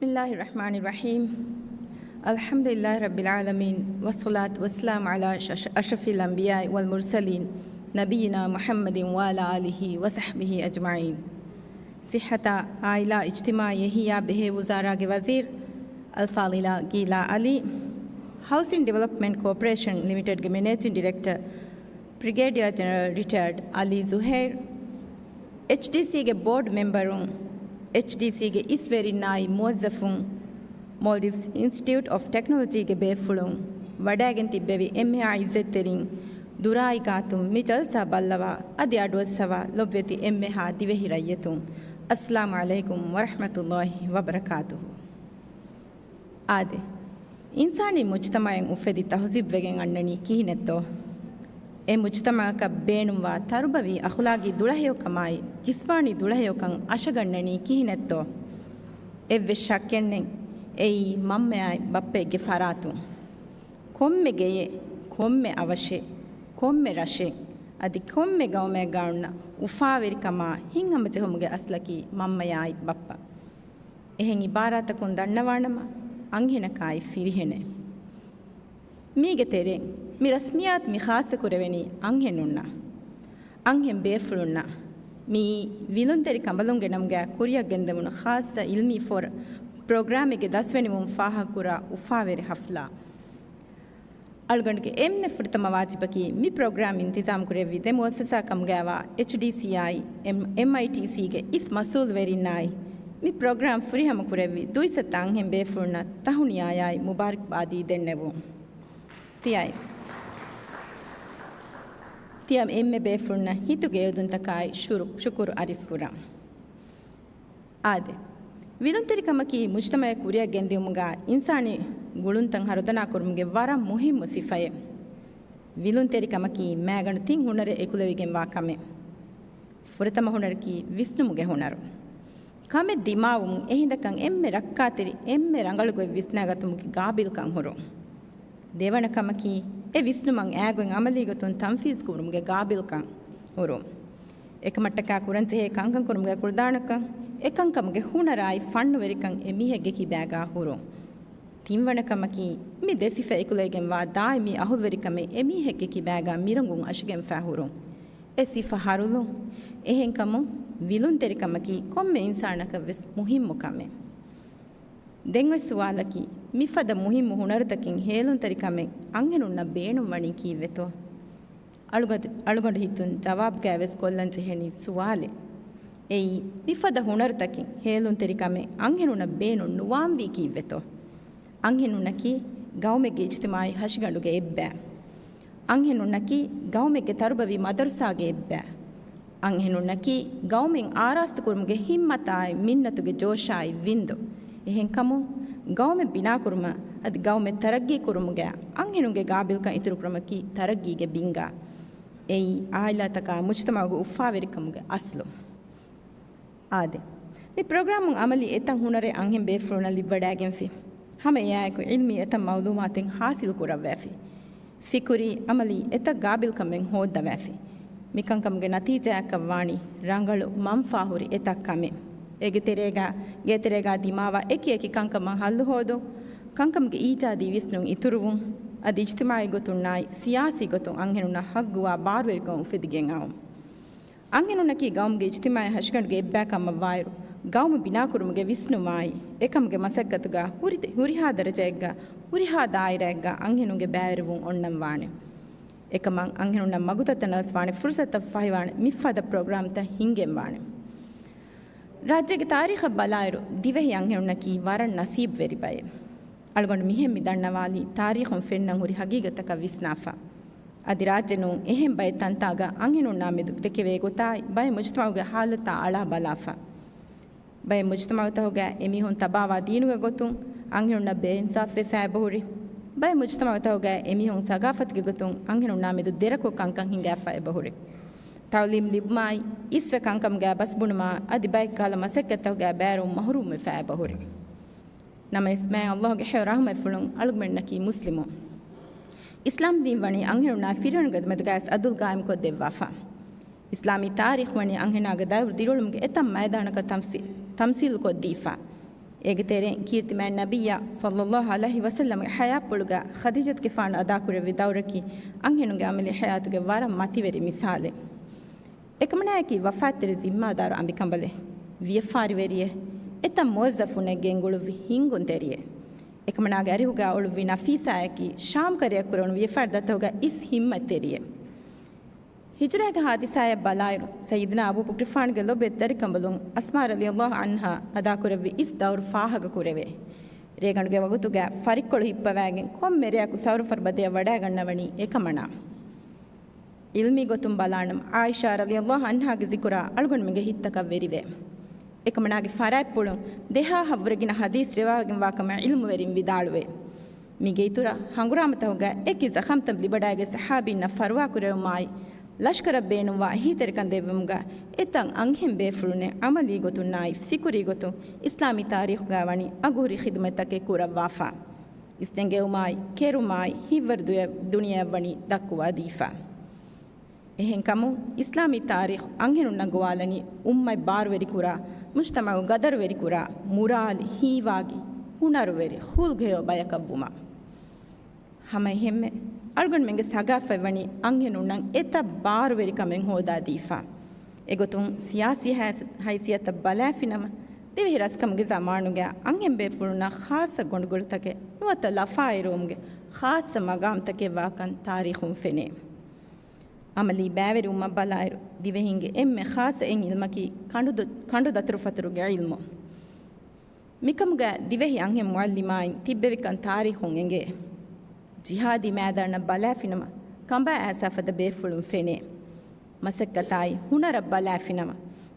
Bismillahirrahmanirrahim. Alhamdulillah Rabbil Alameen. Wassalatu wassalamu ala ashrafil anbiya wal mursalin. Nabiyina Muhammadin wa ala alihi wa sahbihi ajma'in. Sihhata Aila Ijtimaiya Behe Wuzara ke Wazir Al-Falila Gila Ali. Housing Development Corporation Limited ke Managing Director Brigadier General Retired Ali Zuhair. HDC ke Board Member HDC के इस very नाई मोज़फ़ुं Maldives Institute of Technology के बेफुलों वडागन तिब्बेवी MA इज़्ज़त तेरिंग दुराई कातुम Mitchell सा बल्लवा अध्याडो सवा लोब्यति MA हाथी वे हिरायतुं अस्सलामु अलैकुम वरहमतुल्लाहि वबरकातुहु. आदे इंसानी मुज्तमायं उफ़ेदी तहज़ीब वेगें अन्ननी की नेत्तो ए मुज्तमा का बेनुवा तरुबवी अखलागी दुलहयो कमाई जिस्मानी दुलहयो कंग अशगन्ननी की नेत्तो ए विशाक्यन्ने ए मम्मे आय बप्पे गिफारातु कोम्मे गेये कोम्मे अवशे कोम्मे रशे अदि कोम्मे गाँव में गाउना उफावेरी कमा हिंग हम जहुमगे असलकी मम्मे आय बप्पा एहेंगी बारा तकुन दन्नवाणमा अंगिन काय फिरिहेने मीगे तेरे मी रस्मियात मी खास कुरेवेनी अंगेनुन्ना अंगें बेफुलुन्ना मी विलुंतेरी कंबलुंगे नमगे कुरिया गेंदमुन खास इल्मी फोर प्रोग्राम के 10वेनी मुम फाहा कुरा उफावेरे हफ्ला अलगंड के एमने फुर्तम वाजिबकी मी प्रोग्राम इंतजाम करे विदे मुअस्ससा कमगेवा HDCI MITC के इस मसूल वेरी नाई mi program furihama kurevi duisa tanghem befurna tahuniyayai mubarak badi dennevu tiyai tiyam emme befurna hituge yudun takai shukur ariskuram ade ವಿಲುಂತೆರಿಕಮಕಿ ಮುಜ್ತಮಯ ಕುರಿಯ ಗೆಂದಿಯುಮುಗ ಇನ್ಸಾನಿ ಗುಳುಂತಂ ಹರದನಾ ಕುರುಮುಗೆ ವರ ಮುಹಿಮ್ಮು ಸಿಫಯೆ ವಿಲುಂತೆರಿಕಮಕಿ ಮ್ಯಾಗಣು ತಿಂ ಹುಣರೆ ಎಕುಲವಿಗೆಂ ವಾ ಕಮೆ ಫುರತಮ ಹುಣರಕಿ ವಿಷ್ಣುಮುಗೆ ಹುಣರು ಕಮೆ ದಿಮಾವುಂ ಎಹಿಂದಕಂ ಎಮ್ಮೆ ರಕ್ಕಾತಿರಿ ಎಮ್ಮೆ ರಂಗಳುಗೊಯ್ ವಿಸ್ನಾಗತುಮುಗೆ ಗಾಬಿಲ್ಕಂ ಹುರು ದೇವಣ ಕಮಕಿ ಎ ವಿಷ್ಣುಮಂ ಆಗೊಯ್ ಅಮಲಿಗತುನ್ ತಂಫೀಸ್ ಕುರುಮುಗೆ ಗಾಬಿಲ್ಕಂ ಹುರು ಏಕಮಟ್ಟಕ ಕುರಂತೆ ಕಂಕಂ ಕುರುಮುಗೆ ಕುರ್ದಾಣಕಂ ಎಕಂಕಮಗೆ ಹುಣರಾಯಿ ಫಣ್ಣು ವೆರಿಕಂ ಎಮಿಹೆಗೆ ಕಿ ಬ್ಯಾಗಾ ಹುರು ತಿಂವಣಕಮಕಿ ಮಿ ದೆಸಿಫೆ ಎಕುಲೆಗೆಂ ವಾ ದಾಯಿ ಮಿ ಅಹುಲ್ ವೆರಿಕಮೆ ಎಮಿಹೆಗೆ ಕಿ ಬ್ಯಾಗಾ ಮಿರಂಗುಂ ಅಶಗೆಂ ಫಾ ಹುರು ಎ ಸಿಫ ಹರುಲು ಎಹೆಂಕಮು ವಿಲುನ್ ತೆರಿಕಮಕಿ ಕೊಮ್ಮೆ ಇನ್ಸಾನಕ ವೆಸ್ ಮುಹಿಮ್ಮು ಕಮೆ ದೆಂಗ ಸುವಾಲಕಿ ಮಿಫದ ಮುಹಿಮ್ಮು ಹುಣರತಕಿಂ ಹೇಲುನ್ ತೆರಿಕಮೆ ಅಂಗೆನುನ್ನ ಬೇಣು ಮಣಿ ಕೀವೆತೋ ಅಳುಗಂಡು ಹಿತ್ತುನ್ ಜವಾಬ್ ಗ್ಯಾವೆಸ್ ಕೊಲ್ಲಂಚೆ ಹೆಣಿ ಸುವಾಲೆ ಎಯಿ ಮಿಫದ ಹುಣರ್ತಕಿ ಹೇಲುನ್ ತೆರಿಕಮೆ ಅಂಗೆನುನ ಬೇಣು ನುವಾಂವಿ ಕೀವೆತೋ ಅಂಗೆನುನ್ನಕಿ ಗೌಮೆಗೆ ಇಜ್ತಿಮಾಯಿ ಹಶಿಗಂಡುಗೆ ಎಬ್ಬೆ ಅಂಗೆನುನ್ನಕಿ ಗೌಮೆಗೆ ತರುಬವಿ ಮದರ್ಸಾಗೆ ಎಬ್ಬೆ ಅಂಗೆನುನ್ನಕಿ ಗೌಮೆಂಗ್ ಆರಾಸ್ತು ಕುರುಮ್ಗೆ ಹಿಮ್ಮತಾಯಿ ಮಿನ್ನತುಗೆ ಜೋಶಾಯಿ ವಿಂದು ಎಹೆಂಕಮು ಗೌಮೆ ಬಿನಾ ಕುರುಮ ಅದು ಗೌಮೆ ತರಗ್ಗಿ ಕುರುಮುಗೆ ಅಂಗೆನುಗೆ ಗಾಬಿಲ್ಕ ಇತರು ಕ್ರಮಕಿ ತರಗ್ಗಿಗೆ ಬಿಂಗ ಎಯಿ ಆಯ್ಲಾತಕ ಮುಜ್ತಮಾಗು ಉಫ್ಫಾವೆರಿಕಮುಗೆ ಅಸ್ಲು ಆದೆ ಮಿ ಪ್ರೋಗ್ರಾಮುಂ ಅಮಲಿ ಎತಂ ಹುಣರೆ ಅಂಹೆಂ ಬೇಫ್ರೋನಲ್ಲಿ ಬಡಾಗೆಂ ಫಿ ಹಮೆ ಯಾಯಕು ಇಲ್ಮಿ ಎತಂ ಮೌಲೂಮಾತೆಂ ಹಾಸಿಲ್ ಕುರವ್ಯಾಫಿ ಫಿಕುರಿ ಅಮಲಿ ಎತ ಗಾಬಿಲ್ ಕಮೆಂ ಹೋದ್ದವ್ಯಾಫಿ ಮಿಕಂಕಮ್ಗೆ ನತೀಜಾಯಕ ವಾಣಿ ರಂಗಳು ಮಂಫಾಹುರಿ ಎತಕ್ ಕಮೆ ಗೆತೆರೆಗ ದಿಮಾವ ಎಕಿ ಕಂಕಮಂ ಹಲ್ಲು ಹೋದು ಕಂಕಮ್ಗೆ ಈಟಾದಿ ವಿಸ್ನುಂ ಇತುರುವುಂ ಅದು ಇಜ್ತಿಮಾಯಿ ಗೊತ್ತುಣ್ಣಾಯಿ ಸಿಯಾಸಿ ಗೊತ್ತು ಅಂಹೆನುನ ಹಗ್ಗುವ ಬಾರ್ವೆರ್ಗಂ ಫಿದಿಗೆಂ ಆವು ಅಂಗೆನುನಕಿ ಗೌಮ್ಗೆ ಇಜ್ತಿಮಾಯಿ ಹಶ್ಗಂಡ್ಗೆ ಎಬ್ಬಾಕಮ್ಮ ವಾಯರು ಗೌಮ ಬಿನಾ ಕುರುಮುಗೆ ವಿಷ್ಣುವಾಯಿ ಏಕಮ್ಗೆ ಮಸಕ್ಕತುಗ ಹುರಿಹಾ ದರಜೆಗ್ಗ ಹುರಿಹಾ ದಾಯಿರೆಗ್ಗ ಅಂಗೆನುಗೆ ಬ್ಯಾವೆರುವುಂ ಒಣ್ಣಂ ವಾಣೆ ಏಕಮಂ ಅಂಗೆನುನ ಮಗುತತನಸ್ ವಾಣೆ ಫುರ್ಸತ ಫೈವಾಣೆ ಮಿಫದ ಪ್ರೋಗ್ರಾಮ್ ತ ಹಿಂಗೆಂ ವಾಣೆ ರಾಜ್ಯಗೆ ತಾರೀಖ ಬಲಾಯರು ದಿವೆಹಿ ಅಂಗೆನುನಕಿ ವರನ್ ನಸೀಬ್ ವೆರಿಬಯೆ ಅಳ್ಗೊಂಡು ಮಿಹೆಂ ಮಿದಣ್ಣವಾಲಿ ತಾರೀಖಂ ಫೆನ್ನಂ ಹುರಿ ಹಗೀಗತಕ ವಿಸ್ನಾಫಾ ಅದಿ ರಾಜ್ಯನು ಎಹೆಂ ಬಯ ತಂತಾಗ ಅಂಗೆನುಣ್ಣಾ ಮೆದು ತೆಕೆವೆ ಗೊತ್ತಾಯ್ ಬಯ ಮುಜ್ತಮಾವುಗೆ ಹಾಲತ ಅಳಾ ಬಲಾಫಾ ಬಯ ಮುಜ್ತಮಾವುತ ಹೋಗ ಎಮಿಹುನ್ ತಬಾವಾ ದೀನುಗ ಗೊತ್ತುಂ ಅಂಗೆನುಣ್ಣ ಬೆ ಇನ್ಸಾಫೆ ಫಾಬಹುರಿ ಬಯ ಮುಜ್ತಮಾವುತ ಹೋಗ ಎಮಿಹುನ್ ಸಗಾಫತ್ಗೆ ಗೊತ್ತುಂ ಅಂಗೆನುಣ್ಣಾ ಮೆದು ದೆರಕೊ ಕಂಕಂ ಹಿಂಗಾ ಫಾಬಹುರಿ ತೌಲೀಮ್ ಲಿಬ್ಮಾಯ್ ಇಸ್ವೆ ಕಂಕಂಗೆ ಬಸ್ಬುಣಮಾ ಅದಿ ಬಯ ಕಾಲ ಮಸಕ್ಕತ್ತ ಹೋಗ ಬ್ಯಾರು ಮಹರೂಮೆ ಫಾಬಹುರಿ ನಮ್ಮ ಇಸ್ಮೆ ಅಲ್ಲಾಹ್ಗೆ ಹೆ ರಹಮೆ ಫುಳುಂ ಅಳುಗ್ಮೆಣ್ಣಕಿ ಮುಸ್ಲಿಮು ಇಸ್ಲಾಂ ದೀನ್ ವಣಿ ಅಂಗೆನುಣ್ಣ ಫಿರಣ್ಗದ ಮೆದಗಾಯಸ್ ಅದುಲ್ ಗಾಯಂ ಕೊದ್ದೆವ್ವಾಫಾ ಇಸ್ಲಾಮಿ ತಾರೀಖ್ ವಣಿ ಅಂಗೆನಾಗ ದೈವ್ರು ದಿರುಳುಮ್ಗೆ ಎತ್ತಂ ಮೈದಾನಕ ತಮ್ಸೀಲ್ ಕೊದ್ದೀಫಾ ಏಗೆ ತೆರೆ ಕೀರ್ತಿ ಮ್ಯಾನ್ ನಬಿಯ ಸಲ್ಲಲ್ಲಾಹು ಅಲೈಹಿ ವಸಲ್ಲಂ ಹಯಾಪುಳುಗ ಖದೀಜತ್ಗೆ ಫಾಣ ಅದಾ ಕುರೆವಿ ದೌರಕಿ ಅಂಗೆನುಗೆ ಆಮೇಲೆ ಹಯಾತುಗೆ ವರ ಮತಿವೆರಿ ಮಿಸಾಲೆ ಏಕಮನಾಯಕಿ ವಫಾತಿರಿ ಜಿಮ್ಮಾದಾರು ಅಂಬಿಕಂಬಲೆ ವಿಯಫಾರಿವೆರಿಯೆ ಎತ್ತಂ ಮೋಜಫುನೆ ಗೆಂಗುಳುವಿ ಹಿಂಗುಂತೆರಿಯೆ එකමනාගේ අරිහුගා ඔළුවි නෆීසායකි ශාම් කරයක් කරනු විෆර්දතෝගා ඉස් හිම්මතෙරිය හිජරාගේ හාදිසාය බලායරු සයිදනා අබූ බුක්රිෆාන්ගේ ලොබෙද්දරි කඹලුන් අස්මා රලියල්ලාහු අන්හා අදා කරවි ඉස් දවුර් ෆාහග කුරෙවේ රේගණුගේ වගතුගා ෆරික්කොළ හිප්පවෑගෙන් කොම් මෙරයක් සවරු ෆර්බදේ වඩා ගන්නවණි එකමනා ඉල්මි ගොතුම් බලානම් ආයිෂා රලියල්ලාහු අන්හාගේ zikrා අල්ගොන් මෙගේ හිත්තක වෙරිවේ එකමනාගේ ෆරයි පුළුන් දෙහා හවරගින හදීස් රිවාගෙන් වාකම ඉල්මු වෙරින් විදාළුවේ මිගේ ඉතුර හංගුරාමතවග එකි සඛම්තම් ලිබඩාගේ සහාබින්න ෆර්වා කුරෙවමයි ලෂ්කර බේනුම් වා හිතරකන් දෙවමුග එතන් අංහෙම් බේෆුරුනේ අමලී ගොතුනායි ෆිකුරි ගොතු ඉස්ලාමී තාරීඛ ගාවණි අගුරි ඛිදමතක කුරවාෆා ඉස්තෙන්ගේ උමයි කෙරුමයි හිවර්දුය දුනියා වණි දක්වා දීෆා එහෙන් කමු ඉස්ලාමී තාරීඛ අංහෙනුන්න ගෝවාලනි උම්මයි බාර්වෙරි කුරා ಮುಜ್ತಮವು ಗದರುವೆರಿ ಕುರ ಮುರಾಲಿ ಹೀವಾಗಿ ಹುಣರುವೆರಿ ಹೂಲ್ಗೆಯೋ ಬಯಕಬ್ಬುಮ ಹಮೈ ಹೆಮ್ಮೆ ಅಳ್ಗೊಂಡು ಮೆಂಗೆ ಸಗಾಫೆವಣಿ ಅಂಗೆನುಣ್ಣಂಗೆ ಎತ್ತ ಬಾರುವೆರಿ ಕಮೆಂಗೆ ಹೋದಾ ದೀಫಾ ಎಗೊತ್ತು ಸಿಯಾಸಿ ಹೈಸಿಯತ್ತ ಬಲಾಫಿನಮ ದಿವಿ ರಸ್ಕಮ್ಗೆ ಜಮಾನುಗೆ ಅಂಗೆಂಬೆ ಫುಳ್ನ ಖಾಸ ಗೊಂಡುಗುಳ್ತಕೆ ಇವತ್ತ ಲಫಾ ಇರೋಮ್ಗೆ ಖಾಸ ಮಗಾಮ್ತಕೆ ವಾಕನ್ ತಾರೀಖುಂ ಫೆನೆ ಅಮಲಿ ಬ್ಯಾವೆರಿ ಉಮ್ಮ ಬಲಾಯರು ದಿವೆ ಹಿಂಗೆ ಎಮ್ಮೆ ಖಾಸ ಎಂಗ್ ಇಲ್ಮಕಿ ಕಂಡು ದತರು ಫತರುಗೆ ಇಲ್ಮು ಮಿಕಮುಗ ದಿವೆಹಿ ಅಂಹೆ ಮುಅಲ್ಲಿಮಾಯಿನ್ ತಿಬ್ಬೆವಿಕನ್ ತಾರೀಖುಂ ಎಂಗೆ ಜಿಹಾದಿ ಮೈದಾನ ಬಲಾಫಿನಮ ಕಂಬ ಆಸಾಫದ ಬೇಫುಳುಂ ಫೆನೆ ಮಸಕ್ಕತಾಯಿ ಹುಣರ ಬಲಾಫಿನಮ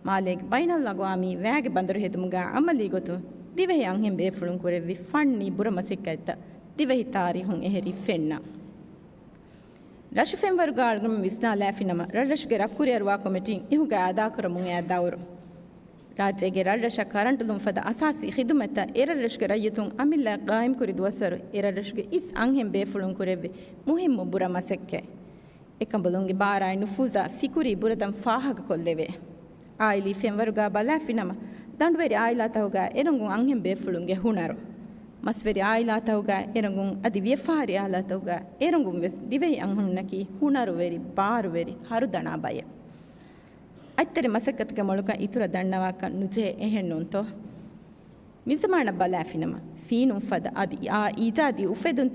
ಮಾಲೆಗ್ ಬೈನಲ್ ಲಗ್ವಾಮಿ ವ್ಯಾಗೆ ಬಂದರು ಹೆದುಮುಗ ಅಮಲಿ ಗೊತ್ತು ದಿವೆಹಿ ಅಂಹೆ ಬೇಫುಳುಂ ಕುರೆವಿ ಫಣ್ಣಿ ಬುರ ಮಸಿಕ್ಕೈತ ದಿವೆಹಿ ತಾರೀಖುಂ ಎಹರಿ ಫೆನ್ನ ರಶು ಫೆಂವರ್ಗಾಳ್ಗಮ ವಿಸ್ನಾ ಲಾಫಿನಮ ರಡ್ರಶುಗೆ ರಕ್ಕುರಿಯರುವ ಕಮಿಟಿ ಇಹುಗ ಅದಾಕರಮುಂ ಯಾದವರು ರಾಜ್ಯಗೆ ರಡ್ರಶ ಕರಂಟುಲುಂ ಫದ ಅಸಾಸಿ ಖಿದುಮತ ಎರಡ್ರಶುಗೆ ರಯ್ಯತುಂ ಅಮಿಲ್ಲ ಗಾಯಂ ಕುರಿದು ವಸರು ಎರಡ್ರಶುಗೆ ಇಸ್ ಅಂಹೆಂ ಬೇಫುಳುಂ ಕುರೆವಿ ಮುಹಿಮ್ಮು ಬುರ ಮಸಕ್ಕೆ ಎಕಂಬಲುಂಗೆ ಬಾರಾಯ್ ನುಫೂಜಾ ಫಿಕುರಿ ಬುರದಂ ಫಾಹಗ ಕೊಲ್ಲೆವೆ ಆಯ್ಲಿ ಫೆಂವರ್ಗಾ ಬಲಾಫಿನಮ ದಂಡುವೆರಿ ಆಯ್ಲಾತಹುಗ ಎರಂಗುಂ ಅಂಹೆಂ ಬೇಫುಳುಂಗೆ ಹುಣರು ಮಸ್ವೆರಿ ಆಯ್ಲಾತಹುಗ ಎರಂಗುಂ ಅದಿ ವ್ಯಫಾರಿ ಆಲಾತಹುಗ ಎರಂಗುಂ ವೆಸ್ ದಿವೆಹಿ ಅಂಹುನ್ನಕಿ ಹುಣರುವೆರಿ ಬಾರುವೆರಿ ಹರುದಣ ಬಯ ಅತ್ತರೆ ಮಸಕ್ಕತ್ಗೆ ಮೊಳುಕ ಇತುರ ದಂಡವಾಕ ನುಜೆ ಎಹೆಣ್ಣುಂತೋ ಮಿಸಮಾಣ ಬಲಾಫಿನಮ ಫೀನುಂ ಫದ ಅದಿ ಆ ಈಜಾದಿ ಉಫೆದುಂ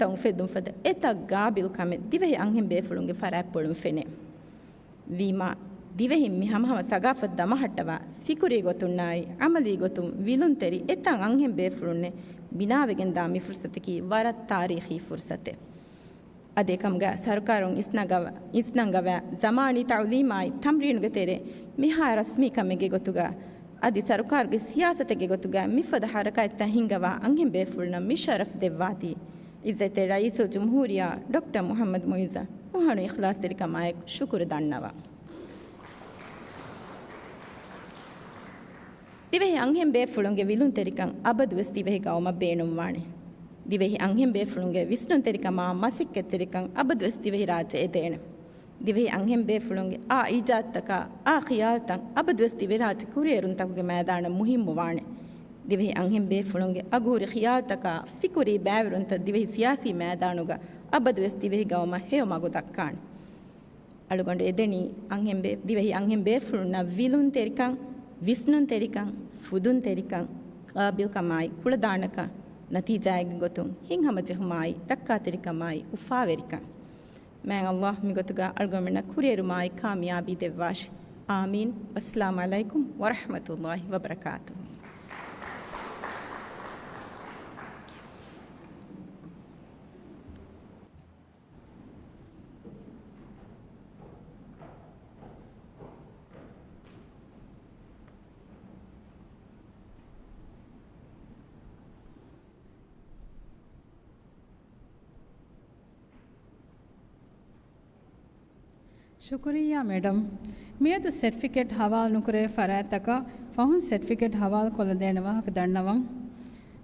ಫದ ಎತ ಗಾಬಿಲ್ ಕಮೆ ದಿವೆಹಿ ಅಂಹೆಂ ಬೇಫುಳುಂಗೆ ಫರಾಪ್ಪುಳುಂ ಫೆನೆ ವೀಮಾ ದಿವೆಹಿ ಮಿಹಮಹಮ ಸಗಾಫತ್ ದಮಹಟ್ಟವ ಫಿಕುರಿ ಗೊತ್ತುನ್ನಾಯಿ ಅಮಲಿ ಗೊತ್ತುಂ ವಿಲುಂತೆರಿ ಎತ್ತ ಅಂಹೆಂ ಬೇಫುಳುನ್ನೆ ಬಿನಾವೆಗೆನ್ ದಾಮಿ ಫುರ್ಸತಕಿ ವರತ್ ತಾರೀಖಿ ಫುರ್ಸತೆ ಅದೇ ಕಮ್ಗ ಸರ್ಕಾರಂ ಇಸ್ನಂಗವ ಜಮಾನಿ ತೌಲೀಮಾಯಿ ತಮ್ರೀನುಗೆ ತೆರೆ ಮಿಹಾ ರಸ್ಮಿ ಕಮ್ಮೆಗೆ ಗೊತ್ತುಗ ಅದಿ ಸರ್ಕಾರಗೆ ಸಿಯಾಸತೆಗೆ ಗೊತ್ತುಗ ಮಿಫದ ಹರಕಾಯ್ತ ಹಿಂಗವ ಅಂಹೆಂ ಬೇಫುಳ್ನ ಮಿಶರಫ್ ದೆವ್ವಾತಿ ಇಜ್ಜತೆ ರಯೀಸುಲ್ ಜುಮ್ಹೂರಿಯಾ ಡಾಕ್ಟರ್ ಮೊಹಮ್ಮದ್ ಮೊಯಿಜಾ ಮುಹಣು ಇಖ್ಲಾಸ್ ತೆರಿಕ ಮಾಯಕ್ ಶುಕುರು ದಣ್ಣವ ದಿವೆಹಿ ಅಂಹೆಂ ಬೇಫುಳುಂಗೆ ವಿಲುನ್ ತೆರಿಕಂ ಅಬದುವೆಸ್ ದಿವೆಹಿ ಗೌಮ ಬೇಣುಂ ವಾಣೆ ದಿವೆಹಿ ಅಂಹೆಂ ಬೇಫುಳುಂಗೆ ವಿಸ್ನುನ್ ತೆರಿಕ ಮಾ ಮಸಿಕ್ಕೆ ತೆರಿಕಂ ಅಬದುವೆಸ್ ದಿವೆಹಿ ರಾಜ್ಯ ಎದೇಣೆ ದಿವೆಹಿ ಅಂಹೆಂ ಬೇಫುಳುಂಗೆ ಆ ಈಜಾತ್ತಕ ಆ ಖಿಯಾಲ್ತಂ ಅಬದುವೆಸ್ ದಿವೆಹಿ ರಾಜ್ಯ ಕುರಿಯರುನ್ ತಗುಗೆ ಮೈದಾನ ಮುಹಿಮ್ಮು ವಾಣೆ ದಿವೆಹಿ ಅಂಹೆಂ ಬೇಫುಳುಂಗೆ ಅಗೂರಿ ಖಿಯಾಲ್ತಕ ಫಿಕುರಿ ಬ್ಯಾವಿರುಂತ ದಿವೆಹಿ ಸಿಯಾಸಿ ಮೈದಾನುಗ ಅಬದುವೆಸ್ ದಿವೆಹಿ ಗೌಮ ಹೇವ ಮಗು ದಕ್ಕಾಣೆ ಅಳುಗೊಂಡು ಎದೆಣಿ ದಿವೆಹಿ ಅಂಹೆಂ ಬೇಫುಳುನ್ನ ವಿಲುನ್ ತೆರಿಕಂ ವಿಸ್ನುನ್ ತೆರಿಕಂ ಫುದುನ್ ತೆರಿಕಂ ಕಾಬಿಲ್ ಕಮಾಯಿ ಕುಳದಾಣಕ ನತೀಜಾಯಗೆ ಗೊತ್ತು ಹಿಂಗೆ ಹಮಜೆ ಹುಮಾಯಿ ರಕ್ಕಾ ತೆರಿಕಮಾಯಿ ಉಫಾವೆರಿಕಂ मैं अल्लाह मिगतुगा अलगमना कुरेरु माय कामयाबी देवाश आमीन अस्सलाम अलैकुम व रहमतुल्लाहि व बरकातुहू ಶುಕ್ರಿಯಾ ಮೇಡಮ್ ಮಿಯದು ಸರ್ಟಿಫಿಕೇಟ್ ಹವಾಲ್ ನುಕುರೆ ಫರಾತಕ ಫಹುನ್ ಸರ್ಟಿಫಿಕೇಟ್ ಹವಾಲ್ ಕೊಲದೇಣವಾಹಕ ದಣ್ಣವಂ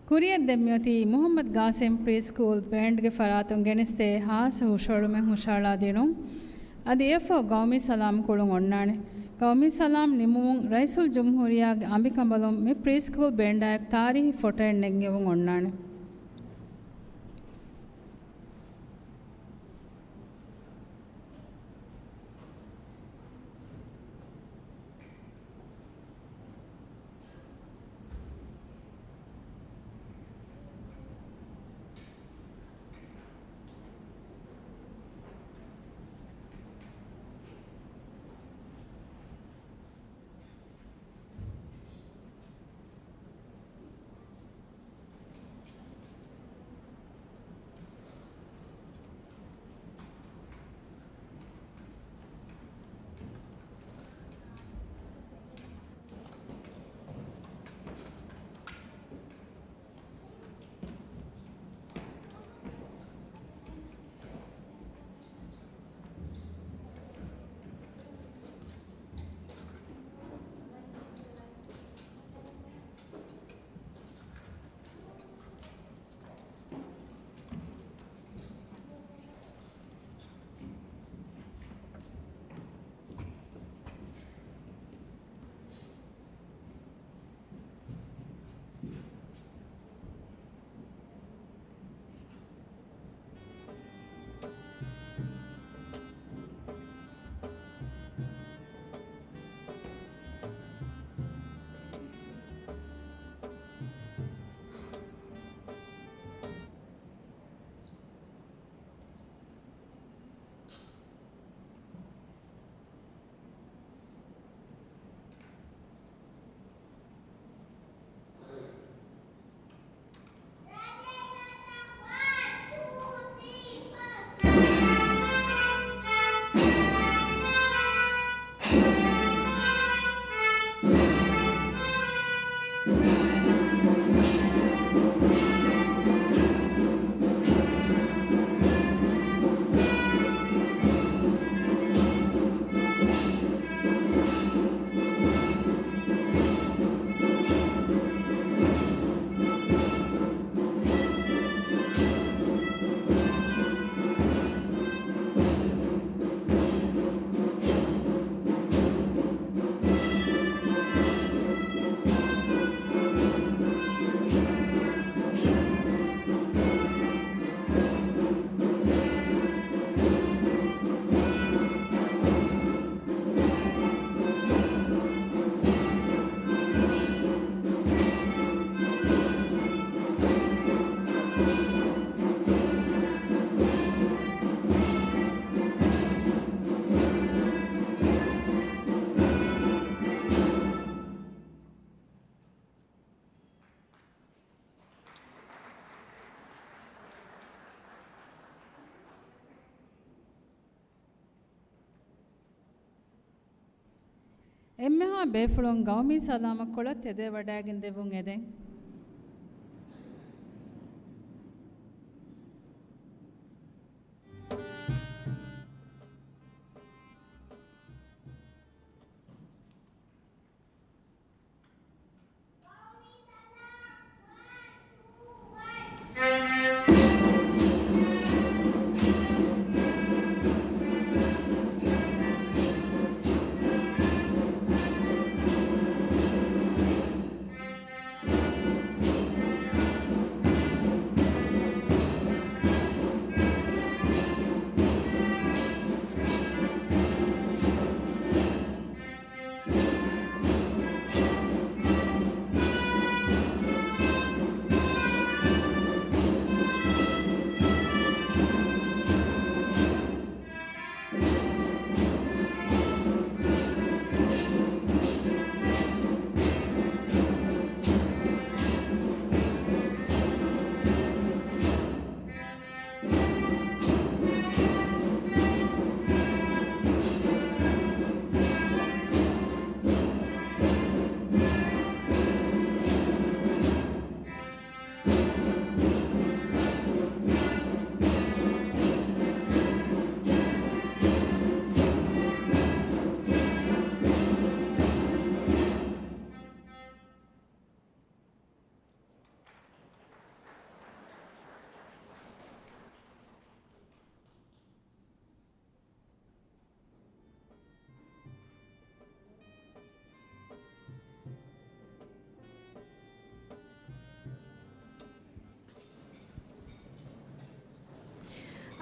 ಕುರಿಯದ್ ದೆಮ್ಯತಿ ಮುಹಮ್ಮದ್ ಗಾಸಿಂ ಪ್ರೀ ಸ್ಕೂಲ್ ಬ್ಯಾಂಡ್ಗೆ ಫರಾತುಂ ಗೆಣಿಸ್ತೆ ಹಾಸ ಹುಷಾಳುಮೆ ಹುಷಾಳಾದೇನು ಅದು ಎಫೋ ಗೌಮಿ ಸಲಾಂ ಕೊಳುಂ ಒಣ್ಣಾಣೆ ಗೌಮಿ ಸಲಾಂ ನಿಮ್ಮುಂ ರೈಸುಲ್ ಜುಮ್ಹೂರಿಯಾಗೆ ಅಂಬಿಕಂಬಲಂ ಮಿ ಪ್ರೀ ಸ್ಕೂಲ್ ಬ್ಯಾಂಡಾಯಕ್ ತಾರಿಹಿ ಫೋಟೋ ಎಣ್ಣೆಂಗೆವುಂ ಒಣ್ಣಾಣೆ ಎಮ್ಮೆಹಾ ಬೇಫುಳೊಂ ಗೌಮಿ ಸಲಾಮ ಕೊಳತ್ ಎದೆ ವಡಾಗಿನ್ ದೆವುಂ ಎದೆಂ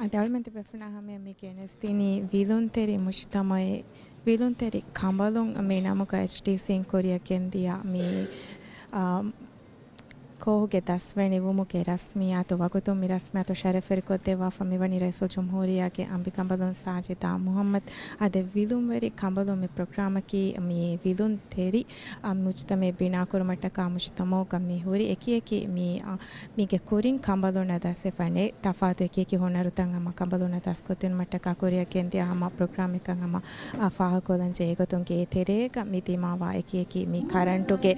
Adalmente befnahame mi kenestini vilunteri mujtamae vilunteri kambalun me namuka HTC in Korea kendia mi ಕೋಹುಗೆ ದಸ್ವೆಣಿ ಉಮುಕೆ ರಸ್ಮಿಯಾತು ವಗುತು ಮಿ ರಸ್ಮಿಯಾತು ಶರಫೆರಿಕೊದ್ದೆ ವಾಫ ಮಿವನಿ ರೈಸೋ ಜುಮ್ಹೂರಿಯಾಗೆ ಅಂಬಿಕಂಬಲುನ್ ಸಾಜಿದಾ ಮುಹಮ್ಮದ್ ಅದೆ ವಿಲುಂವೆರಿ ಕಂಬಲು ಮಿ ಪ್ರೋಗ್ರಾಮಕಿ ಮಿ ವಿಲುನ್ ತೆರಿ ಮುಜ್ತಮೆ ಬಿನಾ ಕುರುಮಟ್ಟಕ ಮುಜ್ತಮೋಗ ಮಿ ಹುರಿ ಎಕಿ ಮೀಗೆ ಕುರಿನ್ ಕಂಬಲುನ ದಸೆ ಫಣೆ ತಫಾತು ಎಕಿ ಹೊನರುತಂ ಅಮ್ಮ ಕಂಬಲುನ ದಸ್ಕೊತಿನ್ ಮಟ್ಟಕ ಕೊರಿಯಾಗೆ ಎಂದಿ ಅಮ್ಮ ಪ್ರೋಗ್ರಾಮಿಕಂ ಅಮ್ಮ ಫಾಹಕೊಲನ್ ಜೇಗತುಂಗೆ ತೆರೇಗ ಮಿ ದಿಮಾವಾ ಎಕಿ ಮಿ ಕರೆಂಟುಗೆ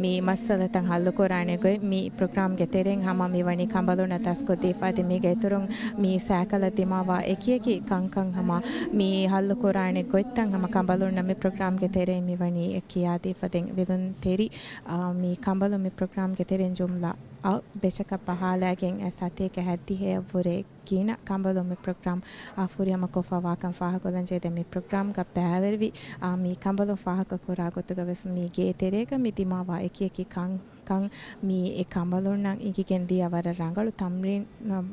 ಮಿ ಮಸ್ಸಲತಂ ಹಲ್ಲು ಕೊರಾಣೆ ಗೊಯ್ mi program ge tereng hama mi wani kambalona tasko defade mi ge turun mi sakala dimawa ekiyeki kankan hama mi hallu korane goittan hama kambalona mi program ge tereng mi wani ekiya defaden vedun teri mi kambalu mi program ge tereng jumla bechaka pahalagen asate ke haddi he vure kina kambalu mi program afuriyama kofa wakan faha kolan jede mi program ga bavervi mi kambalu faha ka kora gotuga ves mi ge terega mi dimawa ekiyeki kan mi e kambalon nang ikigen dia wara rangalu tamrin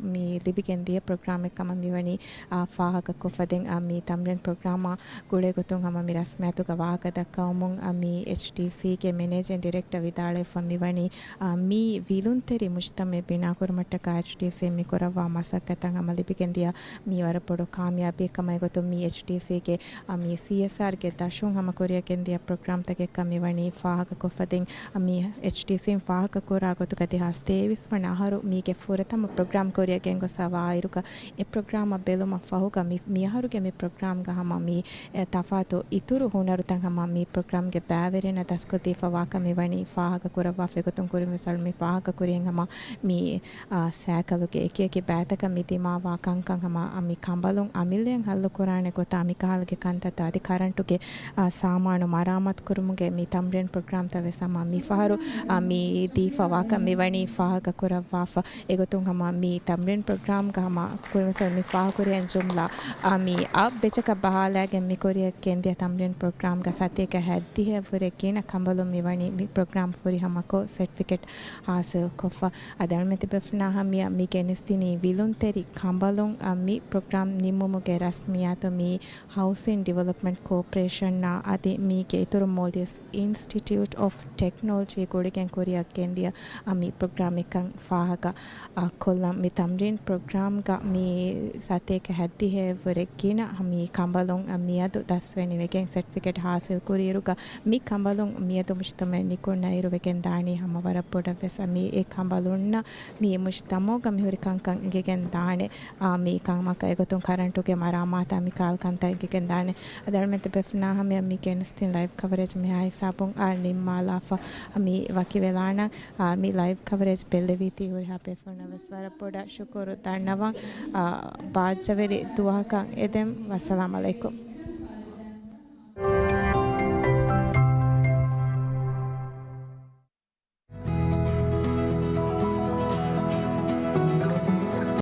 mi libigen dia program ekama mi wani fahaka kofaden mi tamrin programa gule gotun hama mi rasmatu ka wahaka dakkamun mi HTC ke managing director vidale fa mi wani mi vilunteri mujtame bina kurmatta ka HTC mi korawa masakatan hama libigen dia mi wara podo kamyabi ekama gotun mi HTC ke mi CSR ke dashun hama korea ken dia program take ekama mi wani fahaka kofaden mi HTC sin fahaka kora gotu kati haste vismana haru mige furatama program korea gengo sawa iruka e program beluma fahuka mi haru ge mi program ga hama mi tafato ituru hunaru tan hama mi program ge baverena daskoti fawaka mi wani fahaka kora wa fegotun kurim sal mi fahaka kurien hama mi sakalu ge ekeke bataka mi dima wa kankan hama mi kambalun amillen hallu korane gota mi kahal ge kantata adi karantu ge samanu maramat kurumuge mi tamren program ta vesama mi faharu mi di fawaka mi wani fahaka kurawa fa egotun hama mi tamrin program ga hama kurimsal mi faha korean jumla mi ab bechaka bahala ge mi korea kendia tamrin program ga sate ka haddi he fure kina kambalu mi wani mi program furi hama ko certificate hasil kofa adalmeti befna hamia mi kenistini vilunteri kambalun mi program nimmumu ge rasmiyatu mi housing development corporation na adi mi ge ituru Maldives Institute of Technology godigen koriya gendiya ami program ekang fahaga kollam mi tamrin program ga mi sateka haddi he verekina ami kambalon ami adu dasweni wegen certificate hasil kuriruga mi kambalon mi adu mushtame nikonna iru wegen dani hamawara poda ves ami e kambalonna mi mushtamoga mi horikankan ingegen dane mi kamaka egotun karantu ge maramata mi kalkanta ingegen dane adalmente befna hame mi kenestin live coverage mi hai sabun ar nimmalafa ami wakivelana mi live coverage belleviti hori hape fona veswara poda shukuru tannawan baajaveri duwakan edem wassalamu alaikum